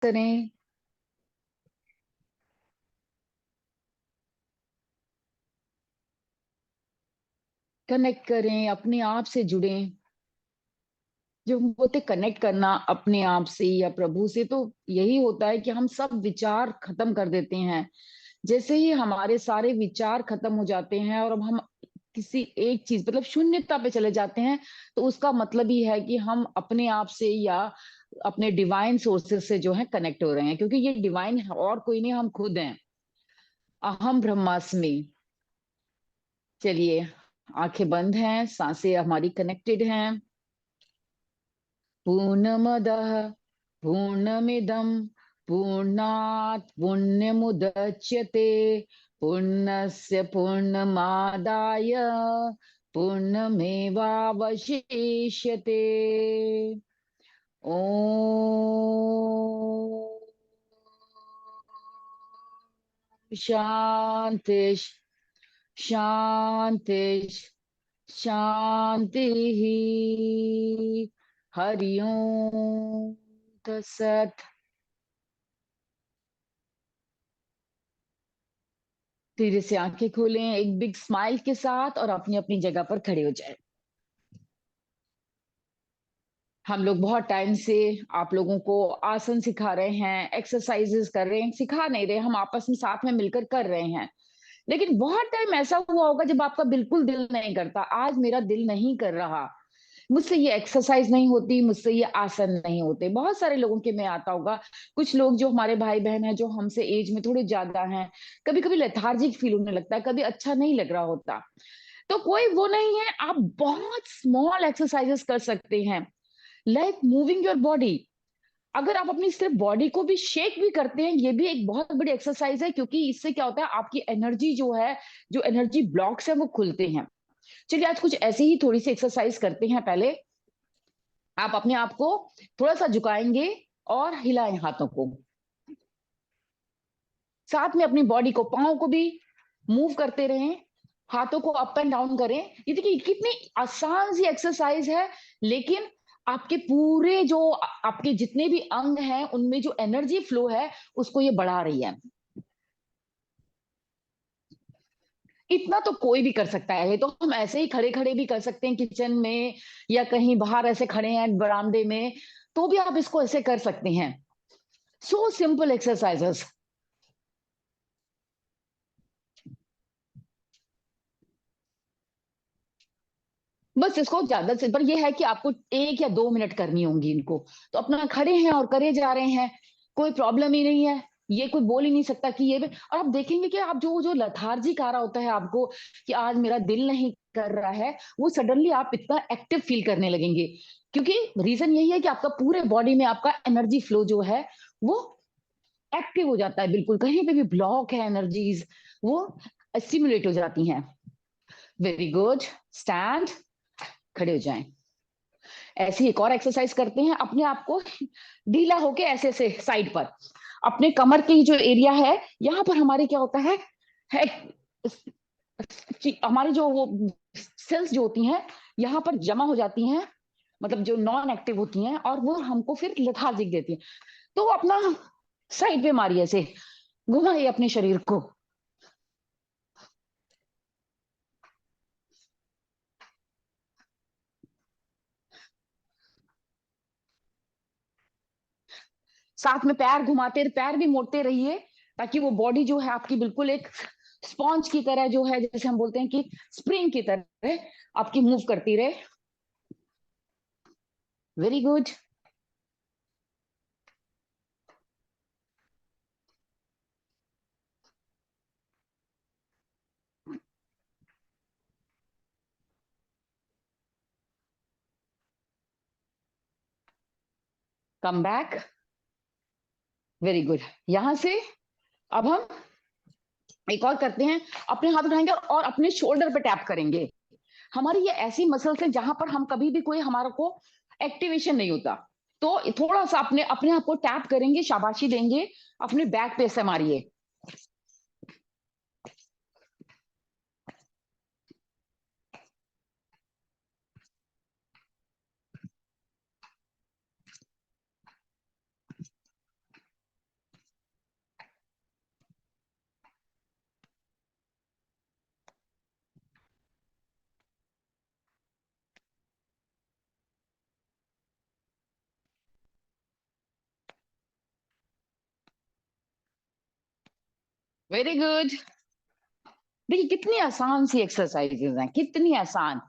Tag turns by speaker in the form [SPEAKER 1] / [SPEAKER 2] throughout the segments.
[SPEAKER 1] करें, कनेक्ट करें, अपने आप से जुड़ें। जो हम बोलते कनेक्ट करना अपने आप से या प्रभु से, तो यही होता है कि हम सब विचार खत्म कर देते हैं। जैसे ही हमारे सारे विचार खत्म हो जाते हैं और अब हम किसी एक चीज मतलब शून्यता पे चले जाते हैं, तो उसका मतलब ही है कि हम अपने आप से या अपने डिवाइन सोर्सेस से जो है कनेक्ट हो रहे हैं, क्योंकि ये डिवाइन और कोई नहीं, हम खुद हैं। अहम ब्रह्मास्मि। चलिए, आंखें बंद हैं, सांसें हमारी कनेक्टेड हैं। पूर्णमदः पूर्णमिदं पूर्णात् पूर्णमुदच्यते पूर्णस्य पूर्णमादाय पूर्णमेवावशिष्यते। ओम शांति, शांति, शांति। हरि ओम तत्सत। धीरे से आंखें खोलें एक बिग स्माइल के साथ और अपनी अपनी जगह पर खड़े हो जाएं। हम लोग बहुत टाइम से आप लोगों को आसन सिखा रहे हैं, एक्सरसाइजेस कर रहे हैं, सिखा नहीं रहे, हम आपस में साथ में मिलकर कर रहे हैं। लेकिन बहुत टाइम ऐसा हुआ होगा जब आपका बिल्कुल दिल नहीं करता, आज मेरा दिल नहीं कर रहा, मुझसे ये एक्सरसाइज नहीं होती, मुझसे ये आसन नहीं होते। बहुत सारे लोगों के में आता होगा। कुछ लोग जो हमारे भाई बहन हैं, जो हमसे एज में थोड़े ज्यादा हैं, कभी कभी लेथार्जिक फील होने लगता है, कभी अच्छा नहीं लग रहा होता। तो कोई वो नहीं है, आप बहुत स्मॉल एक्सरसाइजेस कर सकते हैं, लाइक मूविंग योर बॉडी। अगर आप अपनी सिर्फ बॉडी को भी शेक भी करते हैं, ये भी एक बहुत बड़ी एक्सरसाइज है, क्योंकि इससे क्या होता है, आपकी एनर्जी जो है, जो एनर्जी ब्लॉक्स है वो खुलते हैं। चलिए, आज कुछ ऐसी ही थोड़ी सी एक्सरसाइज करते हैं। पहले आप अपने आप को थोड़ा सा झुकाएंगे और हिलाएं हाथों को, साथ में अपनी बॉडी को, पाँव को भी मूव करते रहें, हाथों को अप एंड डाउन करें। ये देखिए कितनी आसान सी एक्सरसाइज है, लेकिन आपके पूरे जो आपके जितने भी अंग हैं उनमें जो एनर्जी फ्लो है उसको ये बढ़ा रही है। इतना तो कोई भी कर सकता है, ये तो हम ऐसे ही खड़े खड़े भी कर सकते हैं किचन में, या कहीं बाहर ऐसे खड़े हैं बरामदे में, तो भी आप इसको ऐसे कर सकते हैं। So simple exercises. बस इसको ज्यादा से, पर ये है कि आपको 1 या 2 मिनट करनी होंगी इनको। तो अपना खड़े हैं और करे जा रहे हैं, कोई प्रॉब्लम ही नहीं है। ये कोई बोल ही नहीं सकता कि ये भी। और आप देखेंगे कि आप जो जो लथार्जिक आ रहा होता है आपको, कि आज मेरा दिल नहीं कर रहा है, वो सडनली आप इतना एक्टिव फील करने लगेंगे। क्योंकि रीजन यही है कि आपका पूरे बॉडी में आपका एनर्जी फ्लो जो है वो एक्टिव हो जाता है। बिल्कुल कहीं पे भी ब्लॉक है एनर्जीज, वो स्टिमुलेट हो जाती हैं। Very good. स्टैंड, खड़े हो जाएं। ऐसी एक और एक्सरसाइज करते हैं, अपने आप को ढीला होके ऐसे ऐसे साइड पर, अपने कमर की जो एरिया है यहाँ पर हमारे क्या होता है हमारी जो वो सेल्स जो होती हैं यहाँ पर जमा हो जाती हैं, मतलब जो नॉन एक्टिव होती हैं, और वो हमको फिर लेथार्जिक देती हैं। तो वो अपना साइड पे मारिए, ऐसे घुमाइए अपने शरीर को। साथ में पैर घुमाते, पैर भी मोड़ते रहिए, ताकि वो बॉडी जो है आपकी बिल्कुल एक स्पॉन्ज की तरह जो है, जैसे हम बोलते हैं कि स्प्रिंग की तरह आपकी मूव करती रहे। Very good. Come back. Very good. यहां से अब हम एक और करते हैं, अपने हाथ उठाएंगे और अपने शोल्डर पे टैप करेंगे। हमारी ये ऐसी मसल्स है जहां पर हम कभी भी कोई हमारा को एक्टिवेशन नहीं होता। तो थोड़ा सा अपने अपने आप को टैप करेंगे, शाबाशी देंगे, अपने बैक पे से मारिए। Very good. देखिए कितनी आसान सी एक्सरसाइजेज हैं, कितनी आसान।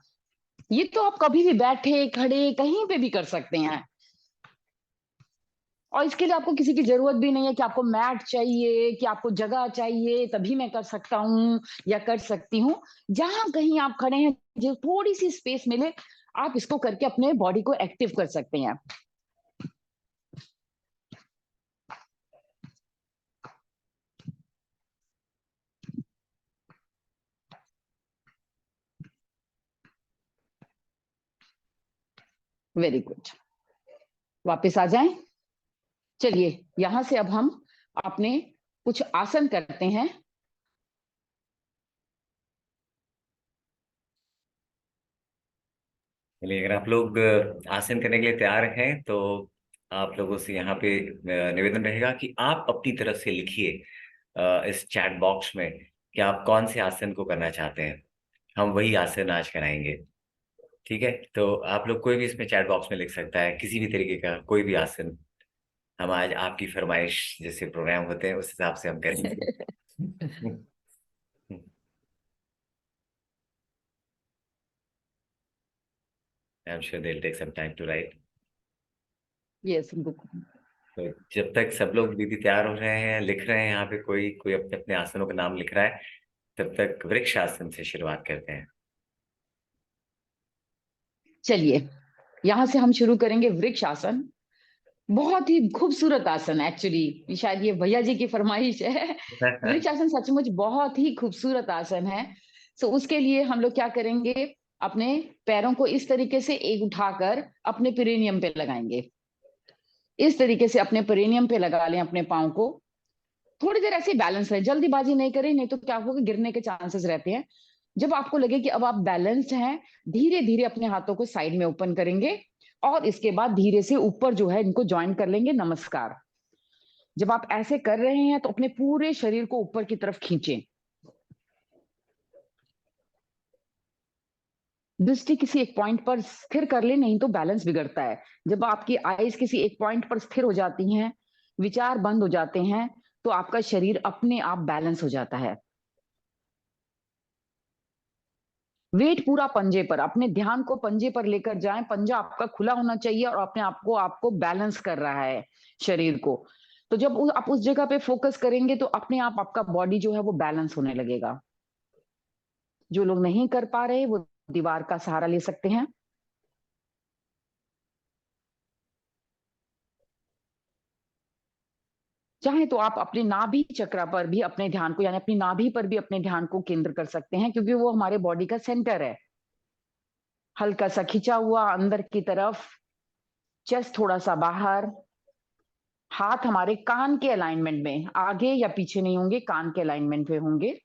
[SPEAKER 1] ये तो आप कभी भी बैठे खड़े कहीं पे भी कर सकते हैं। और इसके लिए आपको किसी की जरूरत भी नहीं है कि आपको मैट चाहिए, कि आपको जगह चाहिए तभी मैं कर सकता हूँ या कर सकती हूँ। जहां कहीं आप खड़े हैं, जो थोड़ी सी स्पेस मिले, आप इसको करके अपने बॉडी को एक्टिव कर सकते हैं। Very good. वापस आ जाएं। चलिए यहां से अब हम अपने कुछ आसन करते हैं।
[SPEAKER 2] चलिए, अगर आप लोग आसन करने के लिए तैयार हैं तो आप लोगों से यहाँ पे निवेदन रहेगा कि आप अपनी तरफ से लिखिए इस चैट बॉक्स में कि आप कौन से आसन को करना चाहते हैं। हम वही आसन आज कराएंगे। ठीक है, तो आप लोग कोई भी इसमें चैट बॉक्स में लिख सकता है किसी भी तरीके का कोई भी आसन। हम आज आपकी फरमाइश जैसे प्रोग्राम होते हैं उस हिसाब से हम करेंगे। I'm sure they'll take some time to write.
[SPEAKER 1] Yes.
[SPEAKER 2] तो जब तक सब लोग दीदी तैयार हो रहे हैं, लिख रहे हैं, यहाँ पे कोई कोई अपने अपने आसनों का नाम लिख रहा है, तब तक वृक्ष आसन से शुरुआत करते हैं।
[SPEAKER 1] चलिए यहां से हम शुरू करेंगे वृक्ष आसन। बहुत ही खूबसूरत आसन, एक्चुअली शायद ये भैया जी की फरमाइश है। वृक्ष आसन सचमुच बहुत ही खूबसूरत आसन है। सो उसके लिए हम लोग क्या करेंगे, अपने पैरों को इस तरीके से एक उठाकर अपने पेरिनियम पे लगाएंगे। इस तरीके से अपने पेरिनियम पे लगा लें अपने पाँव को। थोड़ी देर ऐसे बैलेंस रहे, जल्दीबाजी नहीं करें, नहीं तो क्या होगा, गिरने के चांसेस रहते हैं। जब आपको लगे कि अब आप बैलेंस्ड हैं, धीरे धीरे अपने हाथों को साइड में ओपन करेंगे और इसके बाद धीरे से ऊपर जो है इनको ज्वाइन कर लेंगे, नमस्कार। जब आप ऐसे कर रहे हैं तो अपने पूरे शरीर को ऊपर की तरफ खींचें। दृष्टि किसी एक पॉइंट पर स्थिर कर ले, नहीं तो बैलेंस बिगड़ता है। जब आपकी आईज किसी एक पॉइंट पर स्थिर हो जाती हैं, विचार बंद हो जाते हैं, तो आपका शरीर अपने आप बैलेंस हो जाता है। वेट पूरा पंजे पर, अपने ध्यान को पंजे पर लेकर जाएं। पंजा आपका खुला होना चाहिए और अपने आप को आपको बैलेंस कर रहा है शरीर को। तो जब आप उस जगह पे फोकस करेंगे तो अपने आप आपका बॉडी जो है वो बैलेंस होने लगेगा। जो लोग नहीं कर पा रहे वो दीवार का सहारा ले सकते हैं। चाहे तो आप अपने नाभि चक्र पर भी अपने ध्यान को, यानी अपनी नाभि पर भी अपने ध्यान को केंद्र कर सकते हैं, क्योंकि वो हमारे बॉडी का सेंटर है। हल्का सा खिंचा हुआ अंदर की तरफ, चेस्ट थोड़ा सा बाहर, हाथ हमारे कान के अलाइनमेंट में, आगे या पीछे नहीं होंगे, कान के अलाइनमेंट में होंगे।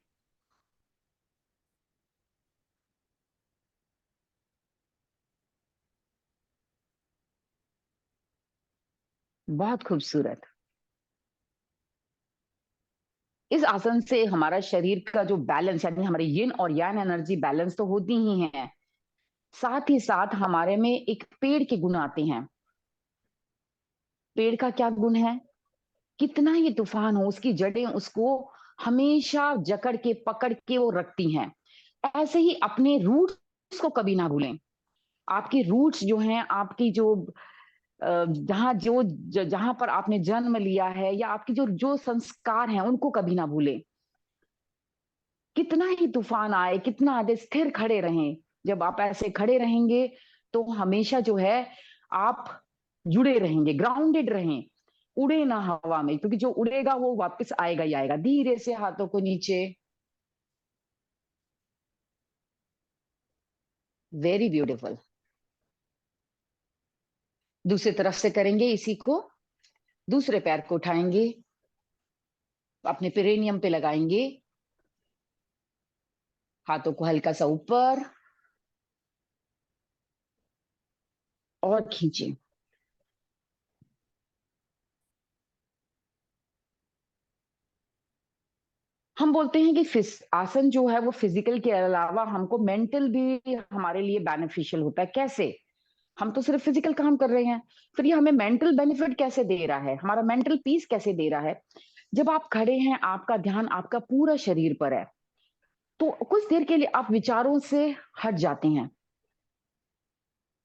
[SPEAKER 1] बहुत खूबसूरत। इस आसन से हमारा शरीर का जो बैलेंस, यानी हमारे यिन और यान एनर्जी बैलेंस तो होती ही है, साथ ही साथ हमारे में एक पेड़ के गुण आते हैं। पेड़ का क्या गुण है, कितना ही तूफान हो उसकी जड़ें उसको हमेशा जकड़ के पकड़ के वो रखती हैं। ऐसे ही अपने रूट्स को कभी ना भूलें। आपकी रूट्स जो हैं, आपकी जो जहां पर आपने जन्म लिया है, या आपकी जो जो संस्कार हैं, उनको कभी ना भूलें। कितना ही तूफान आए, कितना आदे, स्थिर खड़े रहें। जब आप ऐसे खड़े रहेंगे तो हमेशा जो है आप जुड़े रहेंगे, ग्राउंडेड रहें। उड़े ना हवा में, क्योंकि जो उड़ेगा वो वापस आएगा ही आएगा। धीरे से हाथों को नीचे। Very beautiful. दूसरी तरफ से करेंगे इसी को। दूसरे पैर को उठाएंगे, अपने पेरेनियम पे लगाएंगे, हाथों को हल्का सा ऊपर और खींचें। हम बोलते हैं कि आसन जो है वो फिजिकल के अलावा हमको मेंटल भी हमारे लिए बेनिफिशियल होता है। कैसे? हम तो सिर्फ फिजिकल काम कर रहे हैं, फिर ये हमें मेंटल बेनिफिट कैसे दे रहा है, हमारा मेंटल पीस कैसे दे रहा है। जब आप खड़े हैं, आपका ध्यान आपका पूरा शरीर पर है, तो कुछ देर के लिए आप विचारों से हट जाते हैं।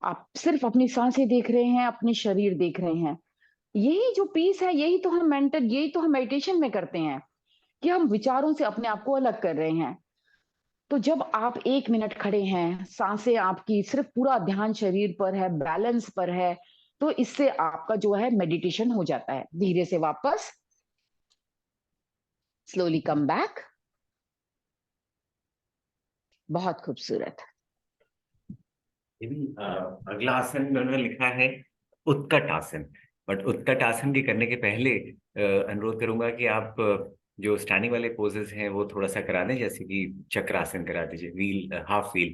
[SPEAKER 1] आप सिर्फ अपनी सांसें देख रहे हैं, अपने शरीर देख रहे हैं। यही जो पीस है, यही तो हम मेडिटेशन में करते हैं, कि हम विचारों से अपने आप को अलग कर रहे हैं। तो जब आप 1 मिनट खड़े हैं, सांसें आपकी सिर्फ, पूरा ध्यान शरीर पर है, बैलेंस पर है, तो इससे आपका जो है मेडिटेशन हो जाता है। धीरे से वापस, स्लोली कम बैक। बहुत खूबसूरत।
[SPEAKER 2] यदि अगला आसन में उन्होंने लिखा है उत्कट आसन, बट उत्कट आसन भी करने के पहले अनुरोध करूंगा कि आप जो स्टैंडिंग वाले पोजेस हैं वो थोड़ा सा करा दें, जैसे कि चक्रासन करा दीजिए, व्हील, हाफ व्हील।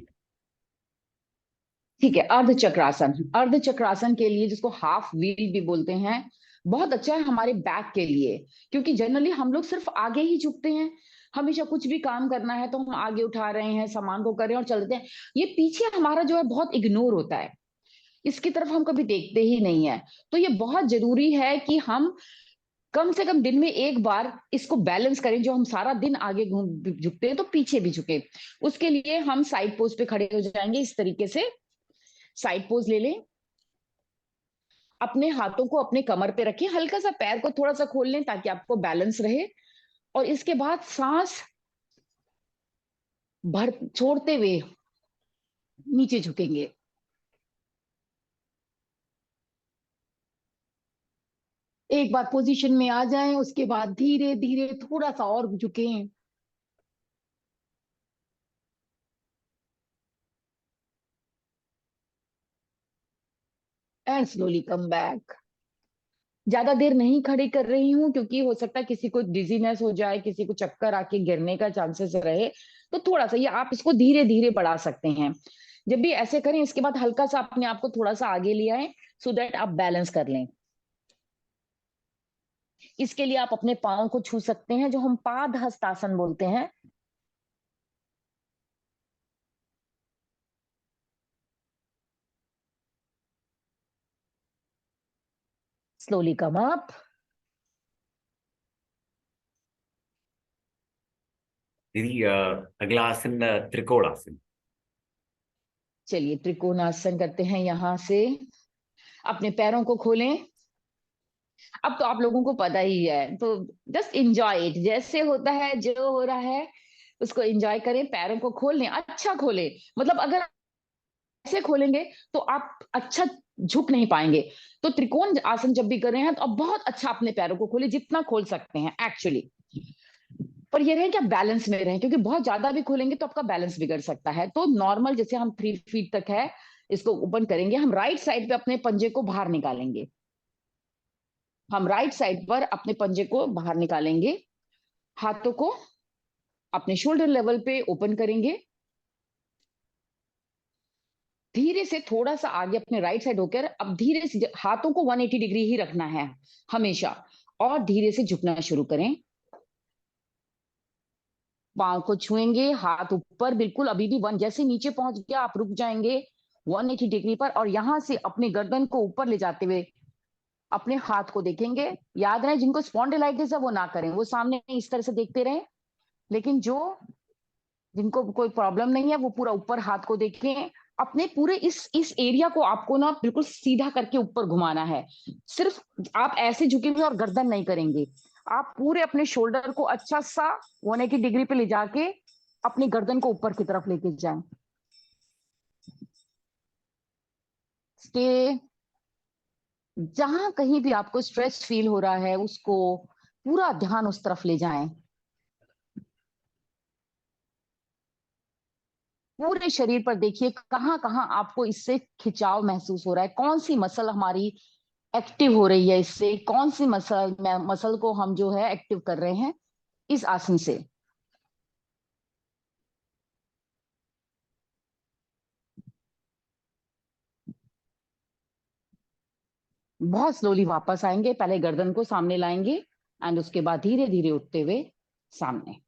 [SPEAKER 1] ठीक है, अर्ध चक्रासन। अर्ध चक्रासन के लिए, जिसको हाफ व्हील भी बोलते हैं, बहुत अच्छा है हमारे बैक के लिए। क्योंकि जनरली हम लोग सिर्फ आगे ही झुकते हैं। हमेशा कुछ भी काम करना है तो हम आगे उठा रहे हैं, सामान को कर रहे हैं और चलते हैं। ये पीछे हमारा जो है बहुत इग्नोर होता है, इसकी तरफ हम कभी देखते ही नहीं है। तो ये बहुत जरूरी है कि हम कम से कम दिन में एक बार इसको बैलेंस करें। जो हम सारा दिन आगे घूम झुकते हैं, तो पीछे भी झुके। उसके लिए हम साइड पोज पे खड़े हो जाएंगे, इस तरीके से साइड पोज ले लें। अपने हाथों को अपने कमर पे रखें, हल्का सा पैर को थोड़ा सा खोल लें ताकि आपको बैलेंस रहे। और इसके बाद सांस भर छोड़ते हुए नीचे झुकेंगे। एक बार पोजीशन में आ जाएं, उसके बाद धीरे धीरे थोड़ा सा और झुकें। And slowly come back. ज्यादा देर नहीं खड़ी कर रही हूँ, क्योंकि हो सकता है किसी को डिजीनेस हो जाए, किसी को चक्कर आके गिरने का चांसेस रहे। तो थोड़ा सा ये आप इसको धीरे धीरे बढ़ा सकते हैं। जब भी ऐसे करें, इसके बाद हल्का सा अपने आप को थोड़ा सा आगे ले आए, सो दैट आप बैलेंस कर लें। इसके लिए आप अपने पाँव को छू सकते हैं, जो हम पाद हस्तासन बोलते हैं। Slowly come up.
[SPEAKER 2] दीदी, अगला आसन त्रिकोण आसन।
[SPEAKER 1] चलिए त्रिकोणासन करते हैं। यहां से अपने पैरों को खोलें। अब तो आप लोगों को पता ही है, तो जस्ट इंजॉय इट। जैसे होता है, जो हो रहा है उसको एंजॉय करें। पैरों को खोल लें, अच्छा खोलें। मतलब अगर ऐसे खोलेंगे तो आप अच्छा झुक नहीं पाएंगे। तो त्रिकोण आसन जब भी कर रहे हैं, तो अब बहुत अच्छा अपने पैरों को खोले, जितना खोल सकते हैं एक्चुअली। पर ये रहे कि आप बैलेंस में रहें, क्योंकि बहुत ज्यादा भी खोलेंगे तो आपका बैलेंस बिगड़ सकता है। तो नॉर्मल, जैसे हम 3 फीट तक है, इसको ओपन करेंगे। हम राइट साइड पे अपने पंजे को बाहर निकालेंगे। हम राइट साइड पर अपने पंजे को बाहर निकालेंगे। हाथों को अपने शोल्डर लेवल पे ओपन करेंगे। धीरे से थोड़ा सा आगे अपने राइट साइड होकर, अब धीरे से हाथों को 180 डिग्री ही रखना है हमेशा। और धीरे से झुकना शुरू करें। पांव को छुएंगे, हाथ ऊपर बिल्कुल। अभी भी वन, जैसे नीचे पहुंच गया आप रुक जाएंगे 180 डिग्री पर। और यहां से अपनी गर्दन को ऊपर ले जाते हुए अपने हाथ को देखेंगे। याद रहे, जिनको स्पॉन्डिलाइटिस है वो ना करें, वो सामने इस तरह से देखते रहे। लेकिन जो जिनको कोई प्रॉब्लम नहीं है, वो पूरा ऊपर हाथ को देखें। अपने पूरे इस एरिया को आपको ना बिल्कुल सीधा करके ऊपर घुमाना है। सिर्फ आप ऐसे झुकेंगे और गर्दन नहीं करेंगे। आप पूरे अपने शोल्डर को अच्छा सा 180 डिग्री पे ले जाके अपनी गर्दन को ऊपर की तरफ लेके जाएं। स्टे। जहां कहीं भी आपको स्ट्रेस फील हो रहा है, उसको पूरा ध्यान उस तरफ ले जाएं। पूरे शरीर पर देखिए, कहाँ कहाँ आपको इससे खिंचाव महसूस हो रहा है, कौन सी मसल हमारी एक्टिव हो रही है इससे, कौन सी मसल मसल को हम जो है एक्टिव कर रहे हैं इस आसन से। बहुत स्लोली वापस आएंगे। पहले गर्दन को सामने लाएंगे, एंड उसके बाद धीरे धीरे उठते हुए सामने।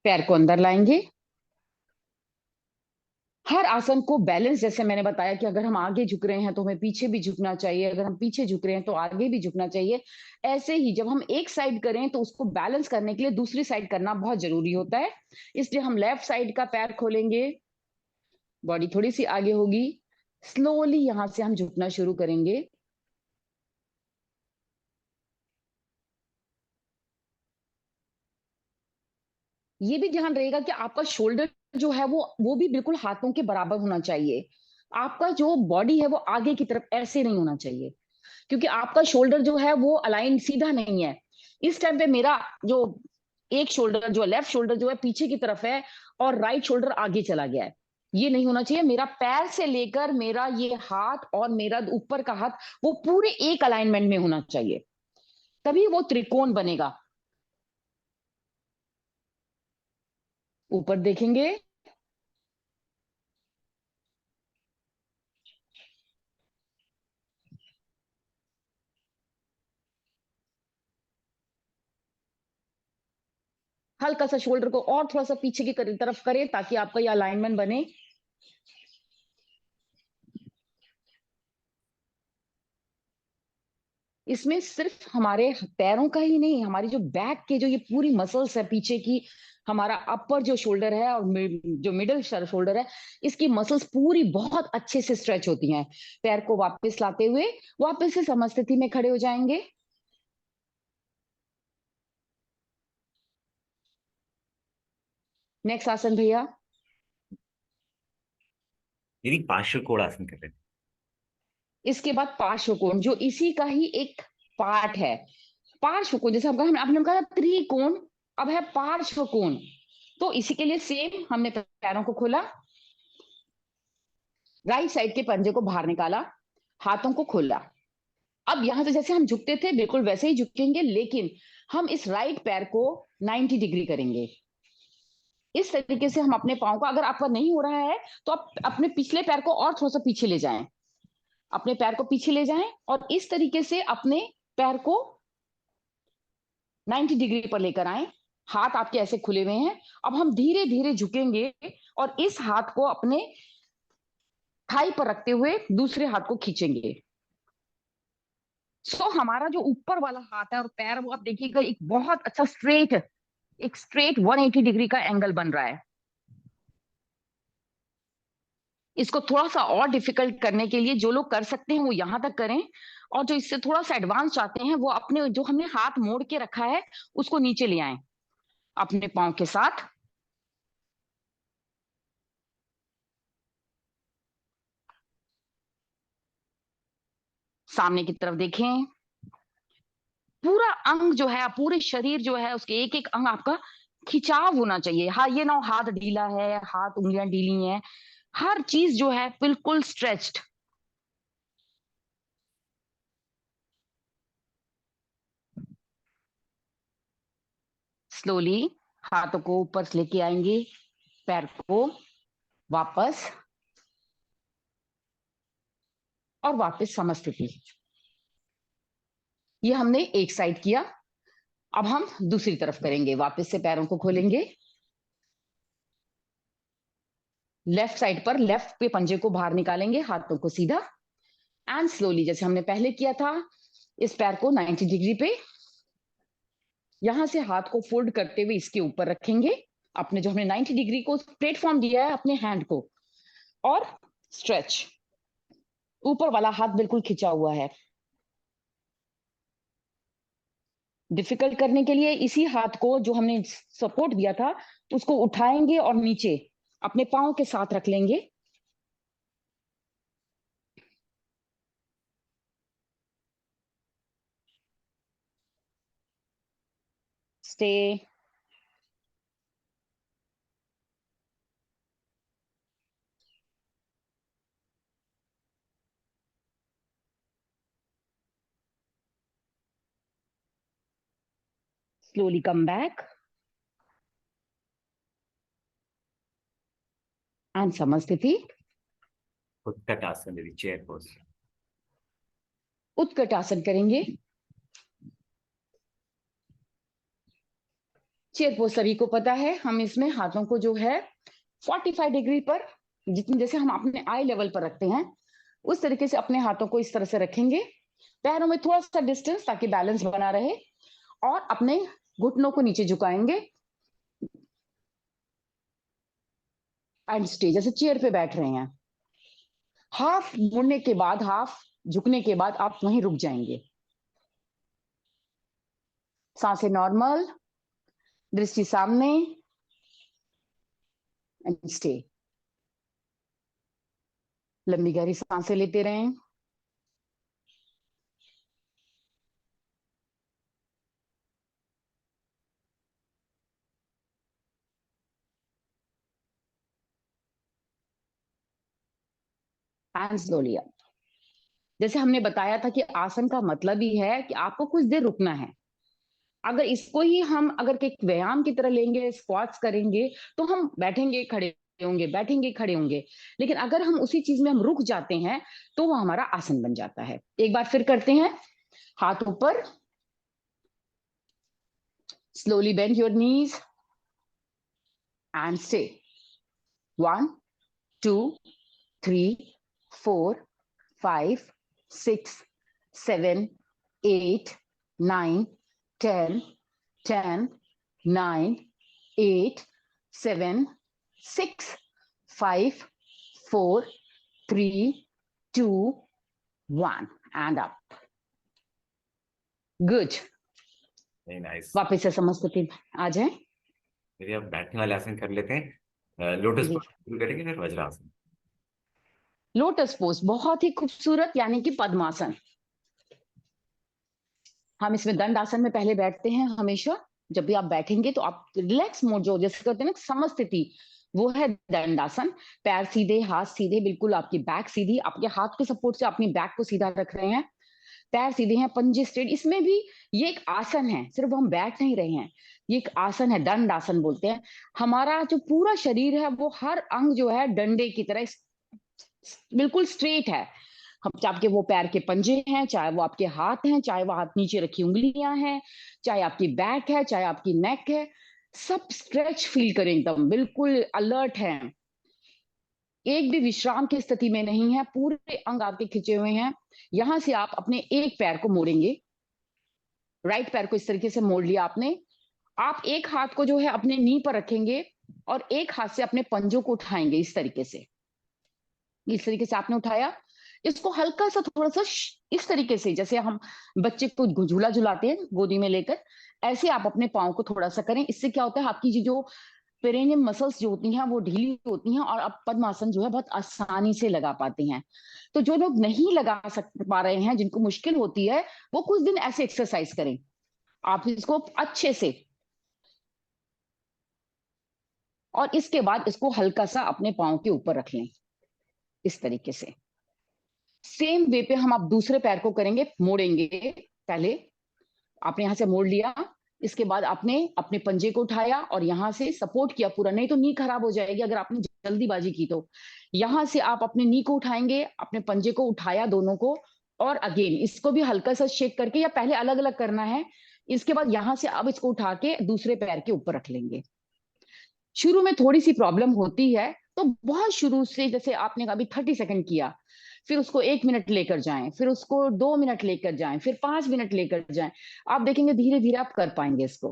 [SPEAKER 1] पैर को अंदर लाएंगे। हर आसन को बैलेंस, जैसे मैंने बताया कि अगर हम आगे झुक रहे हैं तो हमें पीछे भी झुकना चाहिए, अगर हम पीछे झुक रहे हैं तो आगे भी झुकना चाहिए। ऐसे ही जब हम एक साइड करें तो उसको बैलेंस करने के लिए दूसरी साइड करना बहुत जरूरी होता है। इसलिए हम लेफ्ट साइड का पैर खोलेंगे, बॉडी थोड़ी सी आगे होगी, स्लोली यहां से हम झुकना शुरू करेंगे। ये भी ध्यान रहेगा कि आपका शोल्डर जो है वो भी बिल्कुल हाथों के बराबर होना चाहिए। आपका जो बॉडी है वो आगे की तरफ ऐसे नहीं होना चाहिए, क्योंकि आपका शोल्डर जो है वो अलाइन सीधा नहीं है। इस टाइम पे मेरा जो एक शोल्डर जो लेफ्ट शोल्डर जो है पीछे की तरफ है और राइट शोल्डर आगे चला गया है। ये नहीं होना चाहिए। मेरा पैर से लेकर मेरा ये हाथ और मेरा ऊपर का हाथ वो पूरे एक अलाइनमेंट में होना चाहिए, तभी वो त्रिकोण बनेगा। ऊपर देखेंगे, हल्का सा शोल्डर को और थोड़ा सा पीछे की तरफ करें ताकि आपका ये अलाइनमेंट बने। इसमें सिर्फ हमारे पैरों का ही नहीं, हमारी जो बैक के जो ये पूरी मसल्स है पीछे की, हमारा अपर जो शोल्डर है और जो मिडिल शोल्डर है, इसकी मसल्स पूरी बहुत अच्छे से स्ट्रेच होती हैं। पैर को वापस लाते हुए वापस से समस्थिति में खड़े हो जाएंगे। नेक्स्ट आसन भैया।
[SPEAKER 2] दीदी पार्श्व कोणासन कर रहे हैं।
[SPEAKER 1] इसके बाद पार्श्व कोण, जो इसी का ही एक पार्ट है। पार्श्व कोण जैसे आपने कहा त्रिकोण, अब है पार्श्व कोण। तो इसी के लिए सेम हमने पैरों को खोला, राइट साइड के पंजे को बाहर निकाला, हाथों को खोला। अब यहां से जैसे हम झुकते थे बिल्कुल वैसे ही झुकेंगे, लेकिन हम इस राइट पैर को 90 डिग्री करेंगे। इस तरीके से हम अपने पाँव को, अगर आपका नहीं हो रहा है तो आप अपने पिछले पैर को और थोड़ा सा पीछे ले जाएं, अपने पैर को पीछे ले जाएं और इस तरीके से अपने पैर को 90 डिग्री पर लेकर आए। हाथ आपके ऐसे खुले हुए हैं। अब हम धीरे धीरे झुकेंगे और इस हाथ को अपने थाई पर रखते हुए दूसरे हाथ को खींचेंगे। सो हमारा जो ऊपर वाला हाथ है और पैर, वो आप देखिएगा एक बहुत अच्छा स्ट्रेट, एक स्ट्रेट 180 डिग्री का एंगल बन रहा है। इसको थोड़ा सा और डिफिकल्ट करने के लिए जो लोग कर सकते हैं वो यहां तक करें, और जो इससे थोड़ा सा एडवांस चाहते हैं वो अपने जो हमने हाथ मोड़ के रखा है उसको नीचे ले आए अपने पांव के साथ। सामने की तरफ देखें। पूरा अंग जो है, पूरे शरीर जो है, उसके एक एक अंग आपका खिंचाव होना चाहिए। हाँ, ये ना हो हाथ ढीला है, हाथ उंगलियां ढीली हैं, हर चीज जो है बिल्कुल स्ट्रेच्ड। स्लोली हाथों को ऊपर से लेके आएंगे, पैर को वापस, और वापस समस्थिति। ये हमने एक साइड किया। अब हम दूसरी तरफ करेंगे। वापस से पैरों को खोलेंगे, लेफ्ट साइड पर लेफ्ट पे पंजे को बाहर निकालेंगे, हाथों को सीधा, एंड स्लोली जैसे हमने पहले किया था इस पैर को 90 डिग्री पे यहां से हाथ को फोल्ड करते हुए इसके ऊपर रखेंगे। अपने जो हमने 90 डिग्री को प्लेटफॉर्म दिया है अपने हैंड को, और स्ट्रेच। ऊपर वाला हाथ बिल्कुल खिंचा हुआ है। डिफिकल्ट करने के लिए इसी हाथ को जो हमने सपोर्ट दिया था उसको उठाएंगे और नीचे अपने पाँव के साथ रख लेंगे। Stay. Slowly come back and समस्थिति।
[SPEAKER 2] उत्कट आसन दीदी, चेयर पोज।
[SPEAKER 1] उत्कट आसन करेंगे। चेयर पोज सभी को पता है, हम इसमें हाथों को जो है 45 डिग्री पर जितने जैसे हम अपने आई लेवल पर रखते हैं उस तरीके से अपने हाथों को इस तरह से रखेंगे, पैरों में थोड़ा सा डिस्टेंस ताकि बैलेंस बना रहे, और अपने घुटनों को नीचे झुकाएंगे एंड स्टे, जैसे चेयर पे बैठ रहे हैं। हाफ मुड़ने के बाद, हाफ झुकने के बाद आप वहीं रुक जाएंगे। सांसें नॉर्मल, दृष्टि सामने एंड स्टे। लंबी गहरी सांसें लेते रहें। And slowly up. जैसे हमने बताया था कि आसन का मतलब ही है कि आपको कुछ देर रुकना है। अगर इसको ही हम अगर एक व्यायाम की तरह लेंगे, स्क्वाट्स करेंगे, तो हम बैठेंगे खड़े होंगे, बैठेंगे खड़े होंगे, लेकिन अगर हम उसी चीज में हम रुक जाते हैं तो वो हमारा आसन बन जाता है। एक बार फिर करते हैं, हाथ ऊपर, slowly bend your knees and stay. 1 2 3 4 5 6 7 8 9 10 10 9 8 7 6 5 4 3 2 1 and up. Good.
[SPEAKER 2] Very nice.
[SPEAKER 1] वापस से समस्थिति में आ जाए।
[SPEAKER 2] चलिए अब बैठने वाले आसन कर लेते हैं। लोटस
[SPEAKER 1] जी,
[SPEAKER 2] पोज शुरू करेंगे, फिर वज्रासन।
[SPEAKER 1] लोटस पोज बहुत ही खूबसूरत, यानी कि पद्मासन। हम इसमें दंड आसन में पहले बैठते हैं हमेशा। जब भी आप बैठेंगे तो आप रिलैक्स मोड, जो जैसे कहते हैं ना समस्थिति, वो है दंडासन। पैर सीधे, हाथ सीधे, बिल्कुल आपकी बैक सीधी, आपके हाथ के सपोर्ट से अपनी बैक को सीधा रख रहे हैं, पैर सीधे हैं, पंजे स्ट्रेट। इसमें भी ये एक आसन है, सिर्फ हम बैठ नहीं रहे हैं, ये एक आसन है, दंड आसन बोलते हैं। हमारा जो पूरा शरीर है वो हर अंग जो है डंडे की तरह बिल्कुल स्ट्रेट है। हम चाहे आपके वो पैर के पंजे हैं, चाहे वो आपके हाथ हैं, चाहे वो हाथ नीचे रखी उंगलियां हैं, चाहे आपकी बैक है, चाहे आपकी नेक है, सब स्ट्रेच फील करें, एकदम बिल्कुल अलर्ट हैं, एक भी विश्राम की स्थिति में नहीं है, पूरे अंग आपके खिंचे हुए हैं। यहां से आप अपने एक पैर को मोड़ेंगे, राइट पैर को इस तरीके से मोड़ लिया आपने। आप एक हाथ को जो है अपने नी पर रखेंगे और एक हाथ से अपने पंजों को उठाएंगे इस तरीके से। इस तरीके से आपने उठाया, इसको हल्का सा थोड़ा सा इस तरीके से, जैसे हम बच्चे को झूला झुलाते हैं गोदी में लेकर, ऐसे आप अपने पाँव को थोड़ा सा करें। इससे क्या होता है, आपकी जो पेरेनियम मसल्स जो होती हैं वो ढीली होती हैं और आप पद्मासन जो है बहुत आसानी से लगा पाते हैं। तो जो लोग नहीं लगा पा रहे हैं, जिनको मुश्किल होती है, वो कुछ दिन ऐसे एक्सरसाइज करें, आप इसको अच्छे से। और इसके बाद इसको हल्का सा अपने पाँव के ऊपर रख लें इस तरीके से। सेम वे पे हम आप दूसरे पैर को करेंगे, मोड़ेंगे। पहले आपने यहां से मोड़ लिया, इसके बाद आपने अपने पंजे को उठाया और यहां से सपोर्ट किया पूरा, नहीं तो नी खराब हो जाएगी अगर आपने जल्दीबाजी की तो। यहां से आप अपने नी को उठाएंगे, अपने पंजे को उठाया दोनों को, और अगेन इसको भी हल्का सा शेक करके, या पहले अलग अलग करना है, इसके बाद यहां से अब इसको उठा के दूसरे पैर के ऊपर रख लेंगे। शुरू में थोड़ी सी प्रॉब्लम होती है, तो बहुत शुरू से, जैसे आपने अभी 30 सेकंड किया, फिर उसको 1 मिनट लेकर जाएं, फिर उसको 2 मिनट लेकर जाएं, फिर 5 मिनट लेकर जाएं। आप देखेंगे धीरे धीरे आप कर पाएंगे इसको।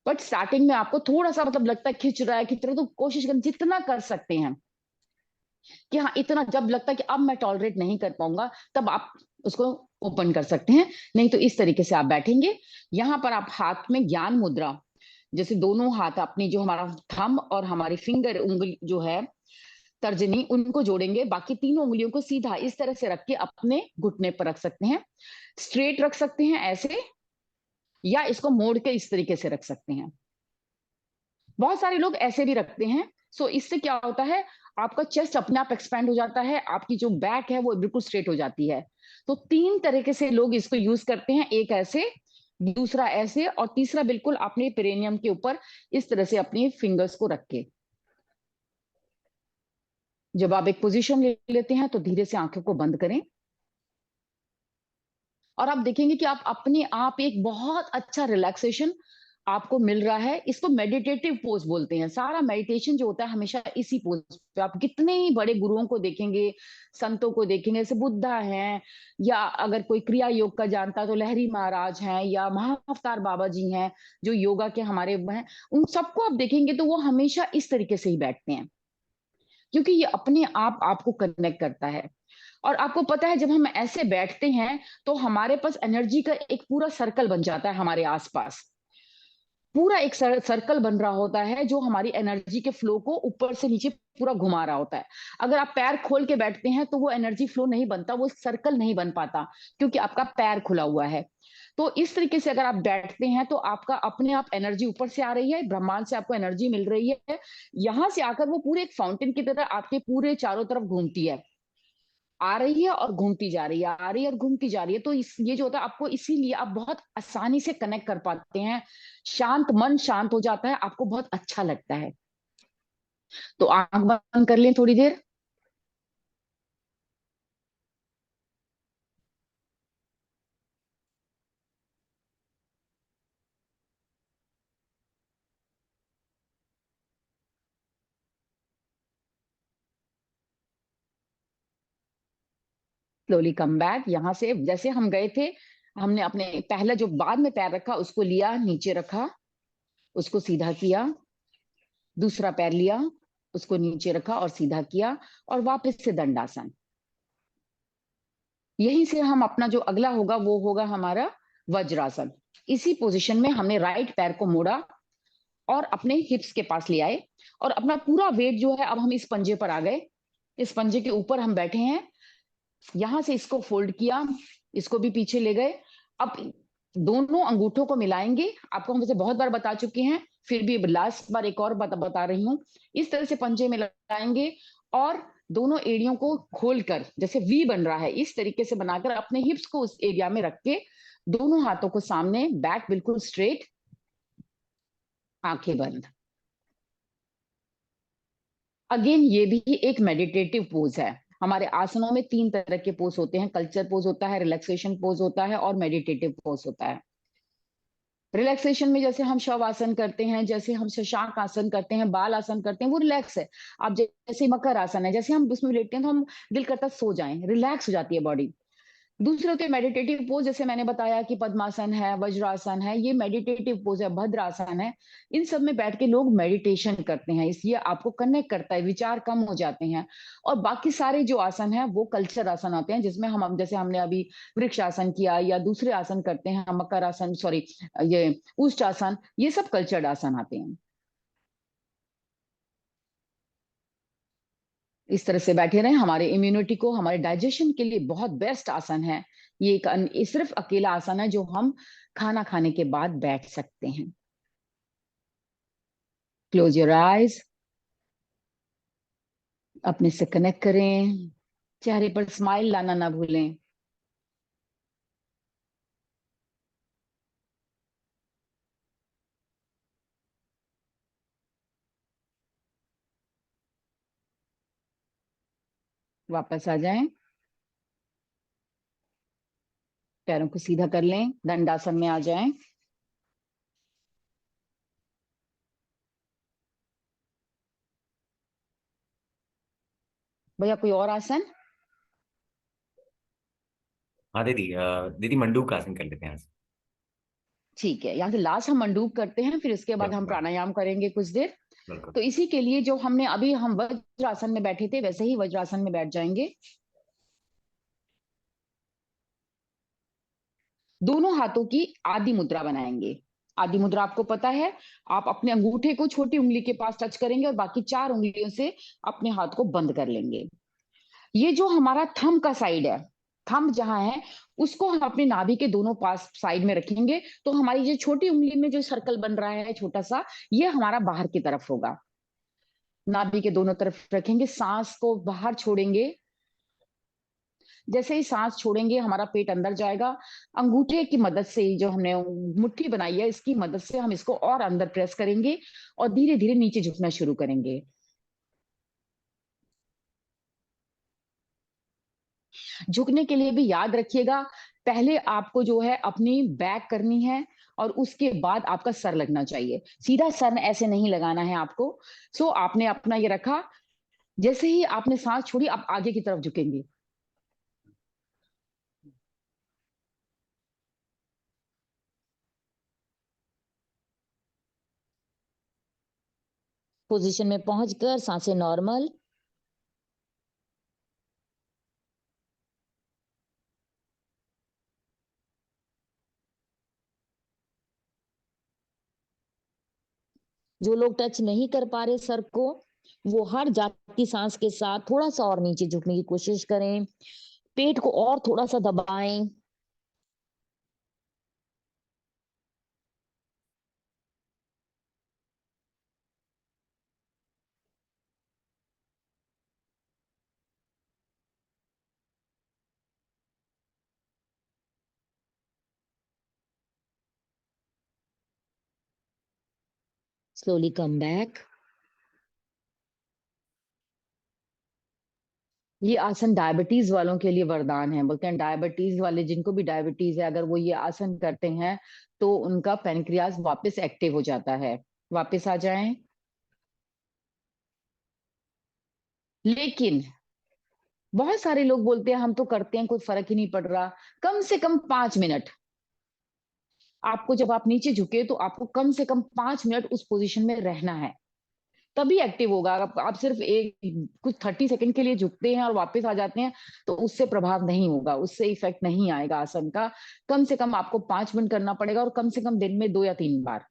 [SPEAKER 1] बट स्टार्टिंग में आपको थोड़ा सा मतलब लगता है खिंच रहा है, तो कोशिश करें जितना कर सकते हैं कि हाँ इतना, जब लगता है कि अब मैं टॉलरेट नहीं कर पाऊंगा, तब आप उसको ओपन कर सकते हैं। नहीं तो इस तरीके से आप बैठेंगे। यहां पर आप हाथ में ज्ञान मुद्रा, जैसे दोनों हाथ अपनी, जो हमारा थंब और हमारी फिंगर उंगली जो है तर्जनी, उनको जोड़ेंगे, बाकी तीनों उंगलियों को सीधा इस तरह से रख के अपने घुटने पर रख सकते हैं। स्ट्रेट रख सकते हैं ऐसे, या इसको मोड़ के इस तरीके से रख सकते हैं। बहुत सारे लोग ऐसे भी रखते हैं। सो इससे क्या होता है, आपका चेस्ट अपने आप एक्सपैंड हो जाता है, आपकी जो बैक है वो बिल्कुल स्ट्रेट हो जाती है। तो 3 तरीके से लोग इसको यूज करते हैं, एक ऐसे, दूसरा ऐसे, और तीसरा बिल्कुल अपने पेरेनियम के ऊपर इस तरह से अपनी फिंगर्स को रख के। जब आप एक पोजीशन ले लेते हैं तो धीरे से आंखों को बंद करें, और आप देखेंगे कि आप अपने आप एक बहुत अच्छा रिलैक्सेशन आपको मिल रहा है, इसको मेडिटेटिव पोज बोलते हैं। सारा मेडिटेशन जो होता है हमेशा इसी पोज पे। आप कितने ही बड़े गुरुओं को देखेंगे, संतों को देखेंगे, जैसे बुद्धा हैं, या अगर कोई क्रिया योग का जानता है तो लहरी महाराज हैं, या महाअवतार बाबा जी हैं जो योगा के हमारे हैं, उन सबको आप देखेंगे तो वो हमेशा इस तरीके से ही बैठते हैं, क्योंकि ये अपने आप आपको कनेक्ट करता है। और आपको पता है जब हम ऐसे बैठते हैं तो हमारे पास एनर्जी का एक पूरा सर्कल बन जाता है, हमारे आसपास पूरा एक सर्कल बन रहा होता है जो हमारी एनर्जी के फ्लो को ऊपर से नीचे पूरा घुमा रहा होता है। अगर आप पैर खोल के बैठते हैं तो वो एनर्जी फ्लो नहीं बनता, वो सर्कल नहीं बन पाता, क्योंकि आपका पैर खुला हुआ है। तो इस तरीके से अगर आप बैठते हैं तो आपका अपने आप एनर्जी ऊपर से आ रही है, ब्रह्मांड से आपको एनर्जी मिल रही है, यहां से आकर वो पूरे एक फाउंटेन की तरह आपके पूरे चारों तरफ घूमती है, आ रही है और घूमती जा रही है, आ रही है और घूमती जा रही है। तो इस ये जो होता है आपको, इसीलिए आप बहुत आसानी से कनेक्ट कर पाते हैं, शांत मन शांत हो जाता है, आपको बहुत अच्छा लगता है। तो आंख बंद कर लें थोड़ी देर। स्लोली कम बैक, यहां से जैसे हम गए थे, हमने अपने पहला जो बाद में पैर रखा उसको लिया, नीचे रखा, उसको सीधा किया, दूसरा पैर लिया, उसको नीचे रखा और सीधा किया, और वापस से दंडासन। यहीं से हम अपना जो अगला होगा वो होगा हमारा वज्रासन। इसी पोजीशन में हमने राइट पैर को मोड़ा और अपने हिप्स के पास ले आए, और अपना पूरा वेट जो है, अब हम इस पंजे पर आ गए, इस पंजे के ऊपर हम बैठे हैं, यहां से इसको फोल्ड किया, इसको भी पीछे ले गए। अब दोनों अंगूठों को मिलाएंगे, आपको हम वैसे बहुत बार बता चुके हैं, फिर भी लास्ट बार एक और बता रही हूँ। इस तरह से पंजे मिलाएंगे और दोनों एड़ियों को खोलकर, जैसे वी बन रहा है, इस तरीके से बनाकर अपने हिप्स को उस एरिया में रख के, दोनों हाथों को सामने, बैक बिल्कुल स्ट्रेट, आंखें बंद। अगेन ये भी एक मेडिटेटिव पोज है। हमारे आसनों में तीन तरह के पोज होते हैं, कल्चर पोज होता है, रिलैक्सेशन पोज होता है, और मेडिटेटिव पोज होता है। रिलैक्सेशन में जैसे हम शव आसन करते हैं, जैसे हम शशांक आसन करते हैं, बाल आसन करते हैं, वो रिलैक्स है। आप जैसे मकर आसन है, जैसे हम उसमें लेटते हैं तो हम दिल करता है सो जाएं, रिलैक्स हो जाती है बॉडी। दूसरे होते हैं मेडिटेटिव पोज, जैसे मैंने बताया कि पद्मासन है, वज्रासन है, ये मेडिटेटिव पोज है, भद्रासन है। इन सब में बैठ के लोग मेडिटेशन करते हैं, इसलिए आपको कनेक्ट करता है, विचार कम हो जाते हैं। और बाकी सारे जो आसन है वो कल्चर आसन आते हैं, जिसमें हम जैसे हमने अभी वृक्ष आसन किया या दूसरे आसन करते हैं, मकर आसन, सॉरी, ये उष्टासन, ये सब कल्चर्ड आसन आते हैं। इस तरह से बैठे रहें, हमारे इम्यूनिटी को, हमारे डाइजेशन के लिए बहुत बेस्ट आसन है। ये ये सिर्फ अकेला आसन है जो हम खाना खाने के बाद बैठ सकते हैं। क्लोज योर आइज, अपने से कनेक्ट करें, चेहरे पर स्माइल लाना ना भूलें। वापस आ जाएं, पैरों को सीधा कर लें, दंडासन में आ जाएं। भैया कोई और आसन?
[SPEAKER 2] हाँ दीदी, दीदी मंडूक आसन कर लेते हैं आज।
[SPEAKER 1] ठीक है, यहाँ से लास्ट हम मंडूक करते हैं, फिर इसके बाद हम
[SPEAKER 2] बिल्कुल
[SPEAKER 1] प्राणायाम करेंगे कुछ देर।
[SPEAKER 2] बिल्कुल।
[SPEAKER 1] तो इसी के लिए जो हमने अभी, हम वज्रासन में बैठे थे वैसे ही वज्रासन में बैठ जाएंगे। दोनों हाथों की आदि मुद्रा बनाएंगे। आदि मुद्रा आपको पता है, आप अपने अंगूठे को छोटी उंगली के पास टच करेंगे और बाकी चार उंगलियों से अपने हाथ को बंद कर लेंगे। ये जो हमारा थंब का साइड है, थंब जहां है, उसको हम अपने नाभि के दोनों पास साइड में रखेंगे, तो हमारी जो छोटी उंगली में जो सर्कल बन रहा है छोटा सा, ये हमारा बाहर की तरफ होगा। नाभि के दोनों तरफ रखेंगे, सांस को बाहर छोड़ेंगे। जैसे ही सांस छोड़ेंगे हमारा पेट अंदर जाएगा। अंगूठे की मदद से, जो हमने मुट्ठी बनाई है इसकी मदद से हम इसको और अंदर प्रेस करेंगे और धीरे धीरे नीचे झुकना शुरू करेंगे। झुकने के लिए भी याद रखिएगा, पहले आपको जो है अपनी बैक करनी है और उसके बाद आपका सर लगना चाहिए। सीधा सर ऐसे नहीं लगाना है आपको। सो आपने अपना ये रखा, जैसे ही आपने सांस छोड़ी आप आगे की तरफ झुकेंगे। पोजीशन में पहुंचकर सांसें नॉर्मल। जो लोग टच नहीं कर पा रहे सर को, वो हर जाती सांस के साथ थोड़ा सा और नीचे झुकने की कोशिश करें, पेट को और थोड़ा सा दबाएं। Slowly come back. ये आसन डायबिटीज वालों के लिए वरदान है। बोलते हैं डायबिटीज वाले, जिनको भी डायबिटीज है, अगर वो ये आसन करते हैं तो उनका पैनक्रियास वापस एक्टिव हो जाता है। वापस आ जाएं। लेकिन बहुत सारे लोग बोलते हैं हम तो करते हैं कोई फर्क ही नहीं पड़ रहा। कम से कम 5 मिनट आपको, जब आप नीचे झुके तो आपको कम से कम 5 मिनट उस पोजीशन में रहना है, तभी एक्टिव होगा। आप सिर्फ एक कुछ 30 सेकंड के लिए झुकते हैं और वापस आ जाते हैं तो उससे प्रभाव नहीं होगा, उससे इफेक्ट नहीं आएगा आसन का। कम से कम आपको 5 मिनट करना पड़ेगा और कम से कम दिन में 2 या 3 बार।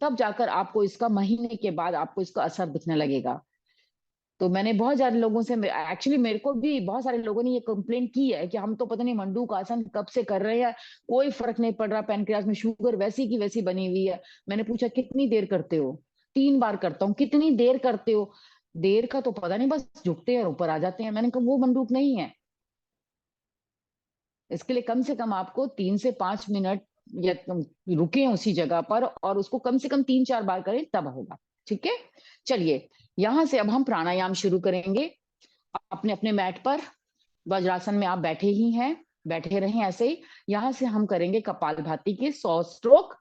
[SPEAKER 1] तब जाकर आपको इसका, महीने के बाद आपको इसका असर दिखने लगेगा। तो मैंने बहुत सारे लोगों से, एक्चुअली मेरे को भी बहुत सारे लोगों ने ये कंप्लेंट की है कि हम तो पता नहीं मंडूक आसन कब से कर रहे हैं, कोई फर्क नहीं पड़ रहा, पैनक्रियास में शुगर वैसी की वैसी बनी हुई है। मैंने पूछा कितनी देर करते हो? 3 बार करता हूँ। कितनी देर करते हो? देर का तो पता नहीं, बस झुकते हैं और ऊपर आ जाते हैं। मैंने कहा वो मंडूक नहीं है। इसके लिए कम से कम आपको 3 से 5 मिनट या रुके उसी जगह पर और उसको कम से कम 3-4 बार करें, तब होगा। ठीक है, चलिए यहां से अब हम प्राणायाम शुरू करेंगे। अपने अपने मैट पर, वज्रासन में आप बैठे ही हैं, बैठे रहें ऐसे ही। यहां से हम करेंगे कपालभाति के 100 स्ट्रोक।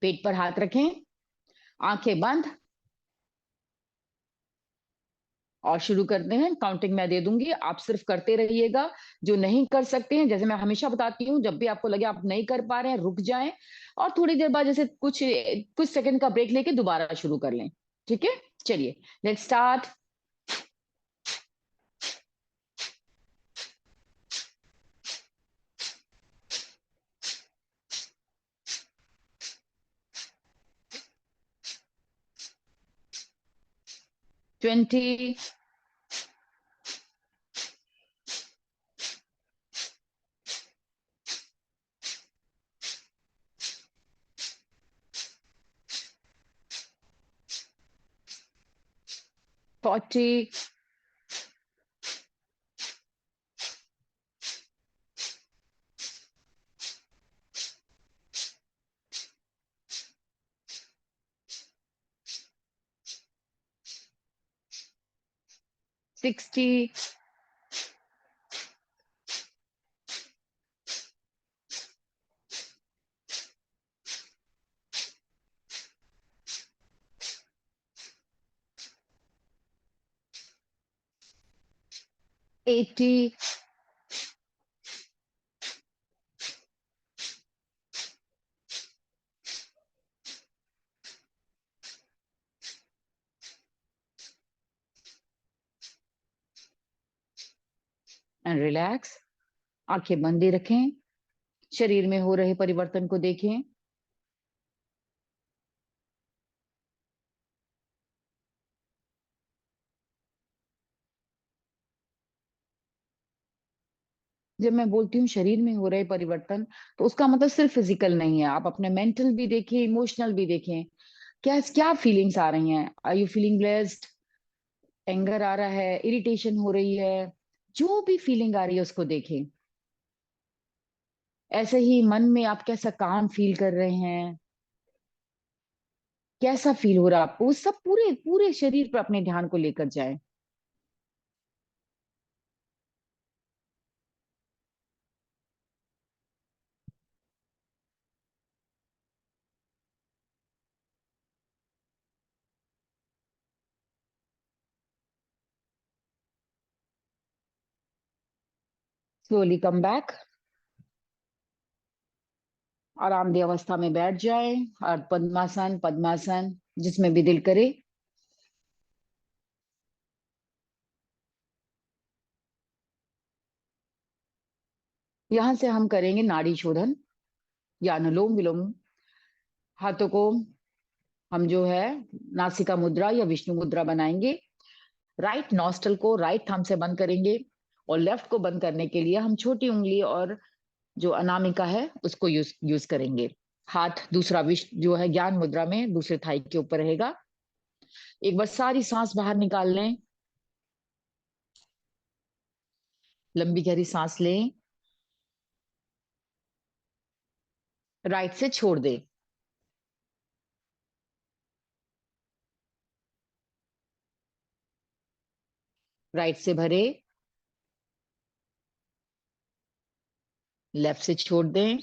[SPEAKER 1] पेट पर हाथ रखें, आंखें बंद, और शुरू करते हैं। काउंटिंग मैं दे दूंगी, आप सिर्फ करते रहिएगा। जो नहीं कर सकते हैं, जैसे मैं हमेशा बताती हूँ, जब भी आपको लगे आप नहीं कर पा रहे हैं, रुक जाएं और थोड़ी देर बाद जैसे कुछ कुछ सेकंड का ब्रेक लेके दोबारा शुरू कर लें। ठीक है, चलिए let's start. 20, 40, sixty, eighty, and relax. आंखें बंद ही रखें, शरीर में हो रहे परिवर्तन को देखें। जब मैं बोलती हूँ शरीर में हो रहे परिवर्तन, तो उसका मतलब सिर्फ फिजिकल नहीं है, आप अपने मेंटल भी देखें, इमोशनल भी देखें। क्या क्या फीलिंग्स आ रही हैं? Are you feeling blessed? Anger आ रहा है, इरिटेशन हो रही है, जो भी फीलिंग आ रही है उसको देखें। ऐसे ही मन में आप कैसा काम फील कर रहे हैं, कैसा फील हो रहा है आपको, उस सब पूरे पूरे शरीर पर अपने ध्यान को लेकर जाएं। Slowly come back. आरामदेह अवस्था में बैठ जाए और पद्मासन पद्मासन जिसमें भी दिल करे। यहां से हम करेंगे नाड़ी शोधन या अनुलोम विलोम। हाथों को हम जो है नासिका मुद्रा या विष्णु मुद्रा बनाएंगे। राइट नॉस्टल को राइट थंब से बंद करेंगे और लेफ्ट को बंद करने के लिए हम छोटी उंगली और जो अनामिका है उसको यूज यूज करेंगे। हाथ दूसरा विष जो है ज्ञान मुद्रा में दूसरे थाई के ऊपर रहेगा। एक बार सारी सांस बाहर निकाल लें। लंबी गहरी सांस लें। राइट से छोड़ दें। राइट से भरे। लेफ्ट से छोड़ दें।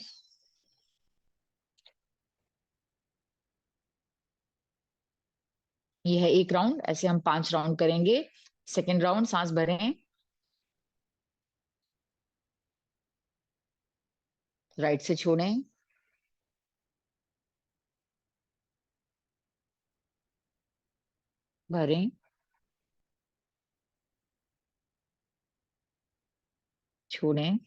[SPEAKER 1] ये है एक राउंड। ऐसे हम 5 राउंड करेंगे। सेकेंड राउंड सांस भरें। राइट से छोड़ें। भरें। छोड़ें।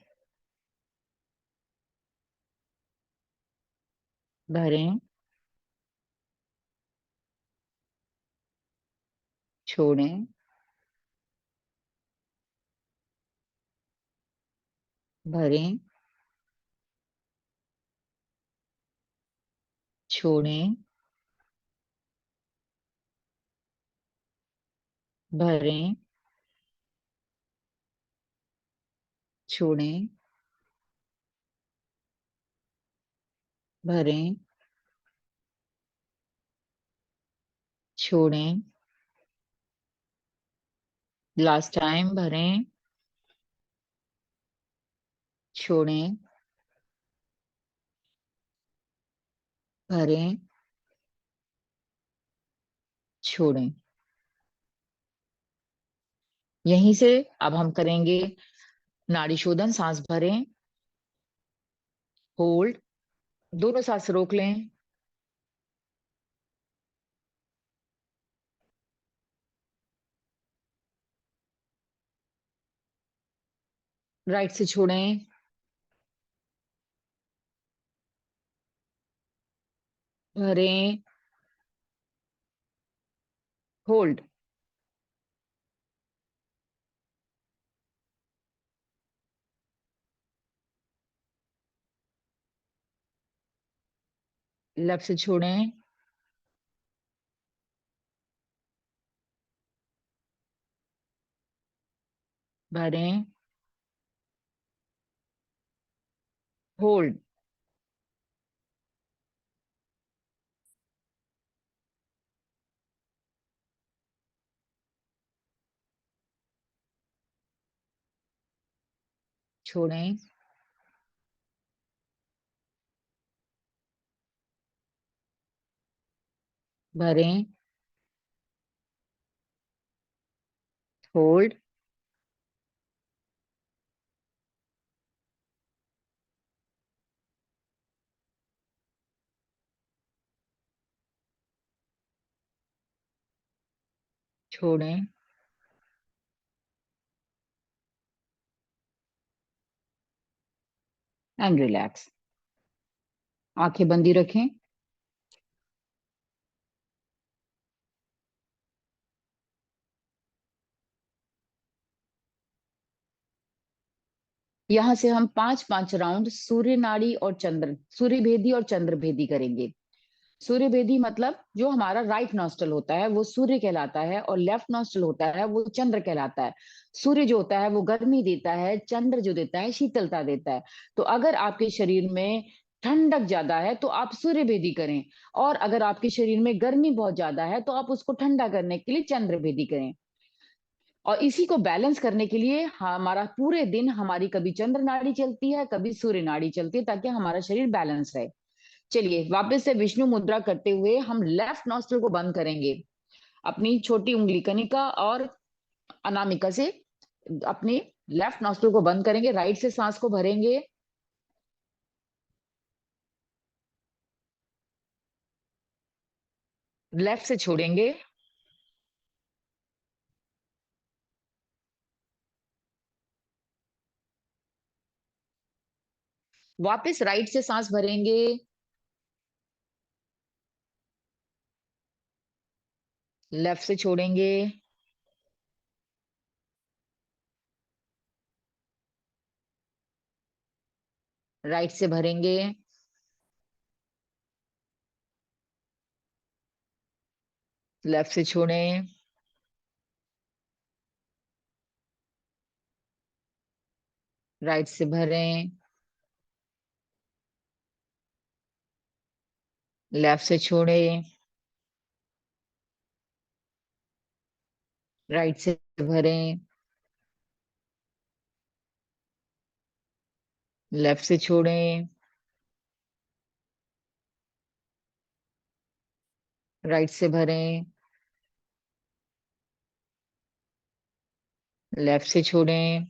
[SPEAKER 1] भरें। छोड़ें। भरें। छोड़ें। भरें। छोड़ें। भरें। छोड़ें। Last time. भरें। छोड़ें। भरें। छोड़ें। यहीं से अब हम करेंगे नाड़ी शोधन। सांस भरें। होल्ड। दोनों सांस रोक लें। राइट से छोड़ें। भरें। होल्ड। लेफ्ट से छोड़ें। भरें। होल्ड। छोड़ें। भरें। होल्ड। छोड़ें। And relax. आंखें बंदी रखें। यहां से हम 5-5 राउंड सूर्य नाड़ी और चंद्र सूर्य भेदी और चंद्र भेदी करेंगे। सूर्य भेदी मतलब जो हमारा राइट नॉस्टल होता है वो सूर्य कहलाता है और लेफ्ट नॉस्टल होता है वो चंद्र कहलाता है। सूर्य जो होता है वो गर्मी देता है। चंद्र जो देता है शीतलता देता है। तो अगर आपके शरीर में ठंडक ज्यादा है तो आप सूर्य भेदी करें। और अगर आपके शरीर में गर्मी बहुत ज्यादा है तो आप उसको ठंडा करने के लिए चंद्र भेदी करें। और इसी को बैलेंस करने के लिए हमारा पूरे दिन हमारी कभी चंद्र नाड़ी चलती है कभी सूर्य नाड़ी चलती है ताकि हमारा शरीर बैलेंस रहे। चलिए वापस से विष्णु मुद्रा करते हुए हम लेफ्ट नॉस्ट्रल को बंद करेंगे। अपनी छोटी उंगली कनिका और अनामिका से अपनी लेफ्ट नॉस्ट्रिल को बंद करेंगे, राइट से सांस को भरेंगे, लेफ्ट से छोड़ेंगे, वापस राइट से सांस भरेंगे, लेफ्ट से छोड़ेंगे, राइट से भरेंगे, लेफ्ट से छोड़ें, राइट से भरें, लेफ्ट से छोड़ें, राइट से भरें, लेफ्ट से छोड़ें, राइट से भरें, लेफ्ट से छोड़ें,